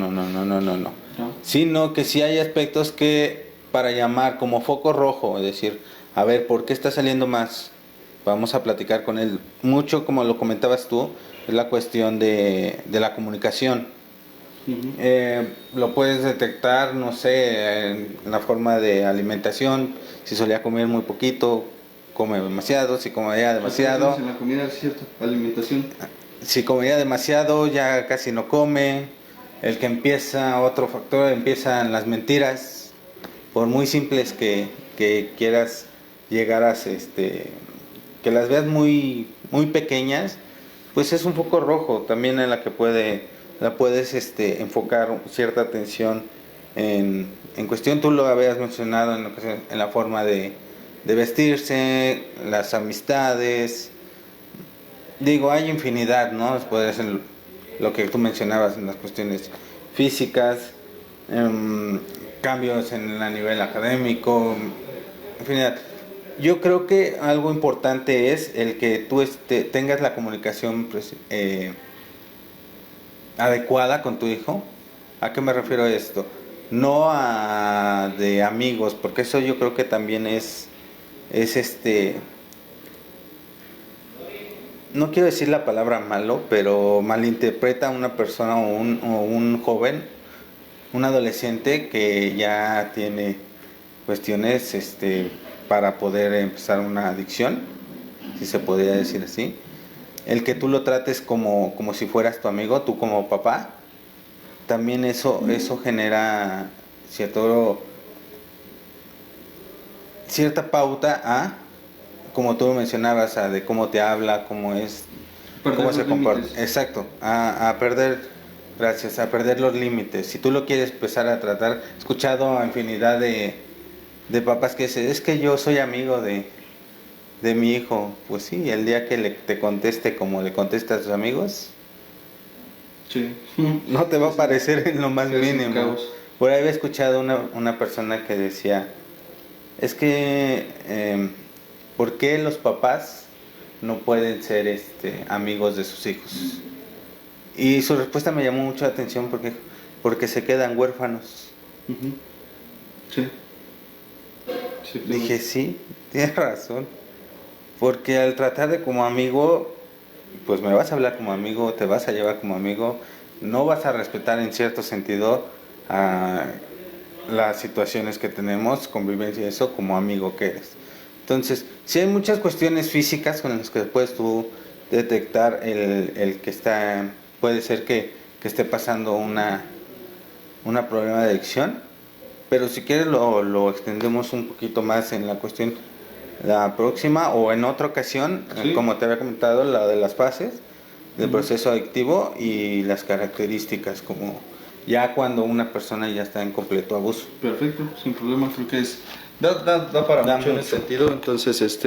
Sino que sí hay aspectos que para llamar como foco rojo, es decir, a ver, ¿por qué está saliendo más? Vamos a platicar con él. Mucho, como lo comentabas tú, es la cuestión de la comunicación. Lo puedes detectar, no sé, en la forma de alimentación, si solía comer muy poquito, come demasiado, si comía demasiado. En la comida, es cierto, alimentación. Si comía demasiado, ya casi no come. El que otro factor, empiezan las mentiras, por muy simples que quieras llegar a, que las veas muy, muy pequeñas, pues es un foco rojo también en la que puedes enfocar cierta atención en cuestión. Tú lo habías mencionado en la forma de vestirse, las amistades. Digo, hay infinidad, ¿no? Puede ser lo que tú mencionabas en las cuestiones físicas, cambios en el nivel académico, infinidad. Yo creo que algo importante es el que tú tengas la comunicación adecuada con tu hijo. ¿A qué me refiero a esto? No de amigos, porque eso yo creo que también es no quiero decir la palabra malo, pero malinterpreta a una persona o un joven, un adolescente que ya tiene cuestiones para poder empezar una adicción, si se podría decir así. El que tú lo trates como si fueras tu amigo, tú como papá, también eso genera cierta pauta como tú mencionabas, de cómo te habla, cómo se comporta. Exacto, a perder los límites. Si tú lo quieres empezar a tratar, he escuchado a infinidad de papás que dicen, es que yo soy amigo de mi hijo. Pues sí, el día que te conteste como le contesta a sus amigos, sí, no te va a parecer en lo más mínimo. Por ahí había escuchado una persona que decía, es que ¿por qué los papás no pueden ser amigos de sus hijos? Y su respuesta me llamó mucho la atención porque se quedan huérfanos. Sí. Dije, sí, tienes razón. Porque al tratar de como amigo, pues me vas a hablar como amigo, te vas a llevar como amigo, no vas a respetar en cierto sentido a las situaciones que tenemos, convivencia y eso, como amigo que eres. Entonces, sí hay muchas cuestiones físicas con las que puedes tú detectar el que puede ser que esté pasando una problema de adicción, pero si quieres lo extendemos un poquito más en la cuestión la próxima o en otra ocasión, ¿sí? Como te había comentado, la de las fases del proceso adictivo y las características, como ya cuando una persona ya está en completo abuso. Perfecto, sin problema, creo que da para mucho en ese sentido. Entonces,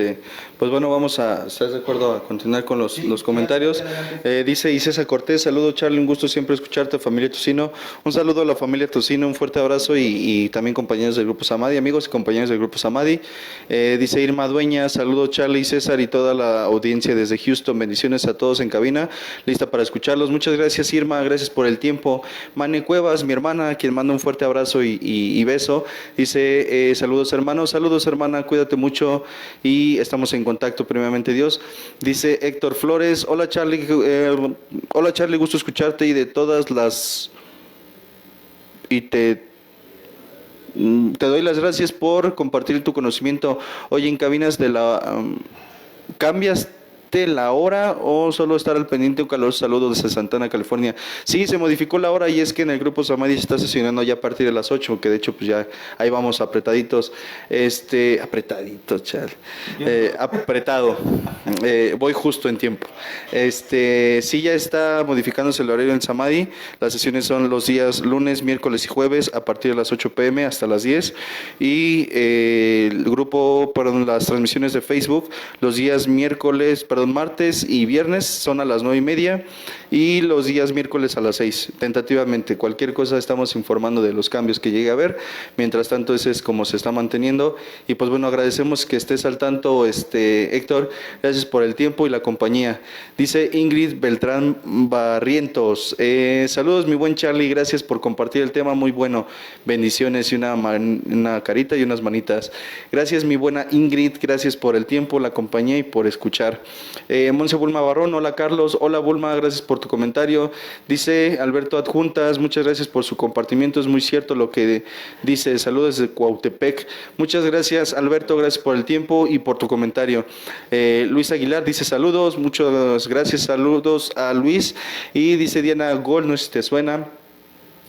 pues bueno, ¿estás de acuerdo a continuar con los comentarios? Dice Isesa Cortés, saludo Charlie, un gusto siempre escucharte, familia Tocino. Un saludo a la familia Tocino, un fuerte abrazo y también compañeros del Grupo Samadi, amigos y compañeros del Grupo Samadi. Dice Irma Dueña, saludo Charlie, César y toda la audiencia desde Houston, bendiciones a todos en cabina, lista para escucharlos. Muchas gracias Irma, gracias por el tiempo. Mane Cuevas, mi hermana, quien manda un fuerte abrazo y beso, dice saludos hermanos, saludos hermana, cuídate mucho y estamos en contacto, primeramente Dios. Dice Héctor Flores, hola Charlie, gusto escucharte y de todas las... y te doy las gracias por compartir tu conocimiento hoy en cabinas de la... ¿cambias la hora o solo estar al pendiente? Un calor saludo desde Santana, California. Sí, se modificó la hora y es que en el grupo Samadhi se está sesionando ya a partir de las 8, que de hecho pues ya ahí vamos apretaditos. Apretadito, chal. Apretado. Voy justo en tiempo. Sí, ya está modificándose el horario en Samadhi. Las sesiones son los días lunes, miércoles y jueves a partir de las 8 p.m. hasta las 10. Y el grupo, las transmisiones de Facebook, los días martes y viernes son a las 9:30 y los días miércoles a las 6, tentativamente. Cualquier cosa estamos informando de los cambios que llegue a haber. Mientras tanto, ese es como se está manteniendo. Y pues bueno, agradecemos que estés al tanto, Héctor. Gracias por el tiempo y la compañía. Dice Ingrid Beltrán Barrientos. Saludos, mi buen Charlie. Gracias por compartir el tema. Muy bueno. Bendiciones y una carita y unas manitas. Gracias, mi buena Ingrid. Gracias por el tiempo, la compañía y por escuchar. Monse Bulma Barrón. Hola, Carlos. Hola, Bulma. Gracias por tu comentario. Dice Alberto Adjuntas. Muchas gracias por su compartimiento. Es muy cierto lo que dice. Saludos desde Cuautepec. Muchas gracias, Alberto. Gracias por el tiempo y por tu comentario. Luis Aguilar dice saludos. Muchas gracias. Saludos a Luis. Y dice Diana Gol, no sé si te suena.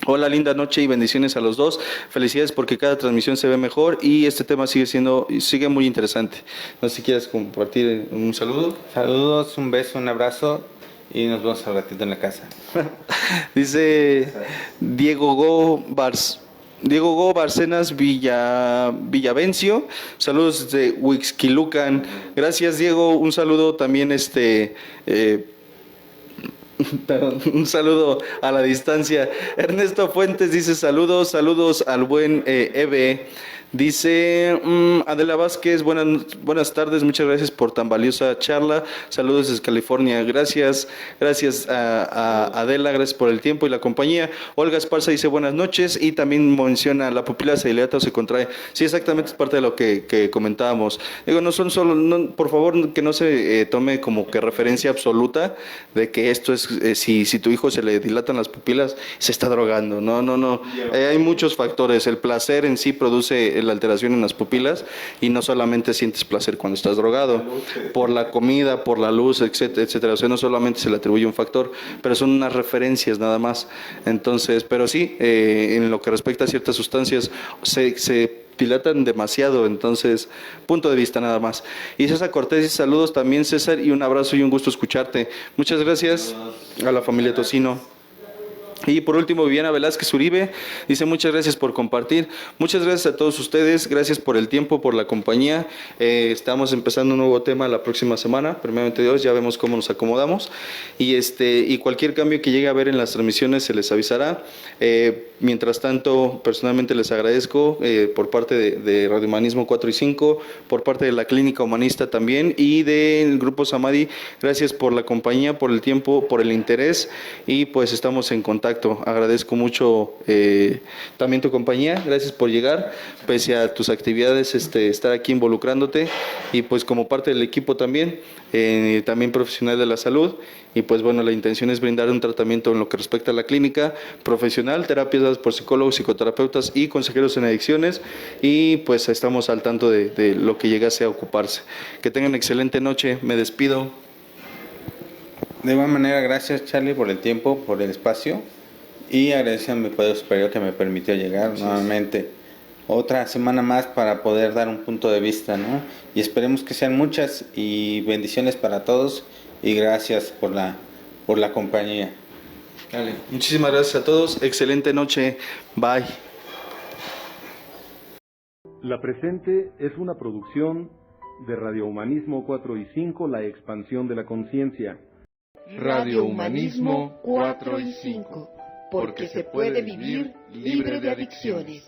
Hola, linda noche y bendiciones a los dos. Felicidades porque cada transmisión se ve mejor y este tema sigue muy interesante. No sé si quieres compartir un saludo. Saludos, un beso, un abrazo y nos vemos al ratito en la casa. Dice Diego Go Barcenas Villavencio. Saludos de Huixquilucan. Gracias, Diego. Un saludo también un saludo a la distancia. Ernesto Fuentes dice saludos al buen Eve. Dice Adela Vázquez, buenas tardes, muchas gracias por tan valiosa charla. Saludos desde California. Gracias a Adela, gracias por el tiempo y la compañía. Olga Esparza dice buenas noches y también menciona la pupila se dilata o se contrae. Sí, exactamente, es parte de lo que comentábamos. Digo, no son solo, por favor, que no se tome como que referencia absoluta de que esto es, si tu hijo se le dilatan las pupilas, se está drogando. No. Hay muchos factores. El placer en sí produce la alteración en las pupilas y no solamente sientes placer cuando estás drogado, por la comida, por la luz, etcétera. O sea, no solamente se le atribuye un factor, pero son unas referencias nada más. Entonces, pero sí, en lo que respecta a ciertas sustancias, se dilatan demasiado, entonces, punto de vista nada más. Y César Cortés dice saludos también, César, y un abrazo y un gusto escucharte. Muchas gracias a la familia Tocino. Y por último, Viviana Velázquez Uribe dice muchas gracias por compartir, muchas gracias a todos ustedes, gracias por el tiempo, por la compañía. Estamos empezando un nuevo tema la próxima semana, primeramente Dios, ya vemos cómo nos acomodamos y cualquier cambio que llegue a haber en las transmisiones se les avisará. Mientras tanto, personalmente les agradezco por parte de Radio Humanismo 4 y 5, por parte de la Clínica Humanista también y del Grupo Samadhi, gracias por la compañía, por el tiempo, por el interés y pues estamos en contacto. Agradezco mucho también tu compañía, gracias por llegar, pese a tus actividades, estar aquí involucrándote y pues como parte del equipo también profesional de la salud y pues bueno, la intención es brindar un tratamiento en lo que respecta a la clínica profesional, terapias dadas por psicólogos, psicoterapeutas y consejeros en adicciones y pues estamos al tanto de lo que llegase a ocuparse. Que tengan excelente noche, me despido. De igual manera, gracias Charlie por el tiempo, por el espacio y agradezco a mi Poder Superior que me permitió llegar nuevamente otra semana más para poder dar un punto de vista, ¿no? Y esperemos que sean muchas y bendiciones para todos y gracias por la compañía. Dale. Muchísimas gracias a todos, excelente noche, bye. La presente es una producción de Radio Humanismo 4 y 5, la expansión de la conciencia. Radio Humanismo 4 y 5, porque se puede vivir libre de adicciones.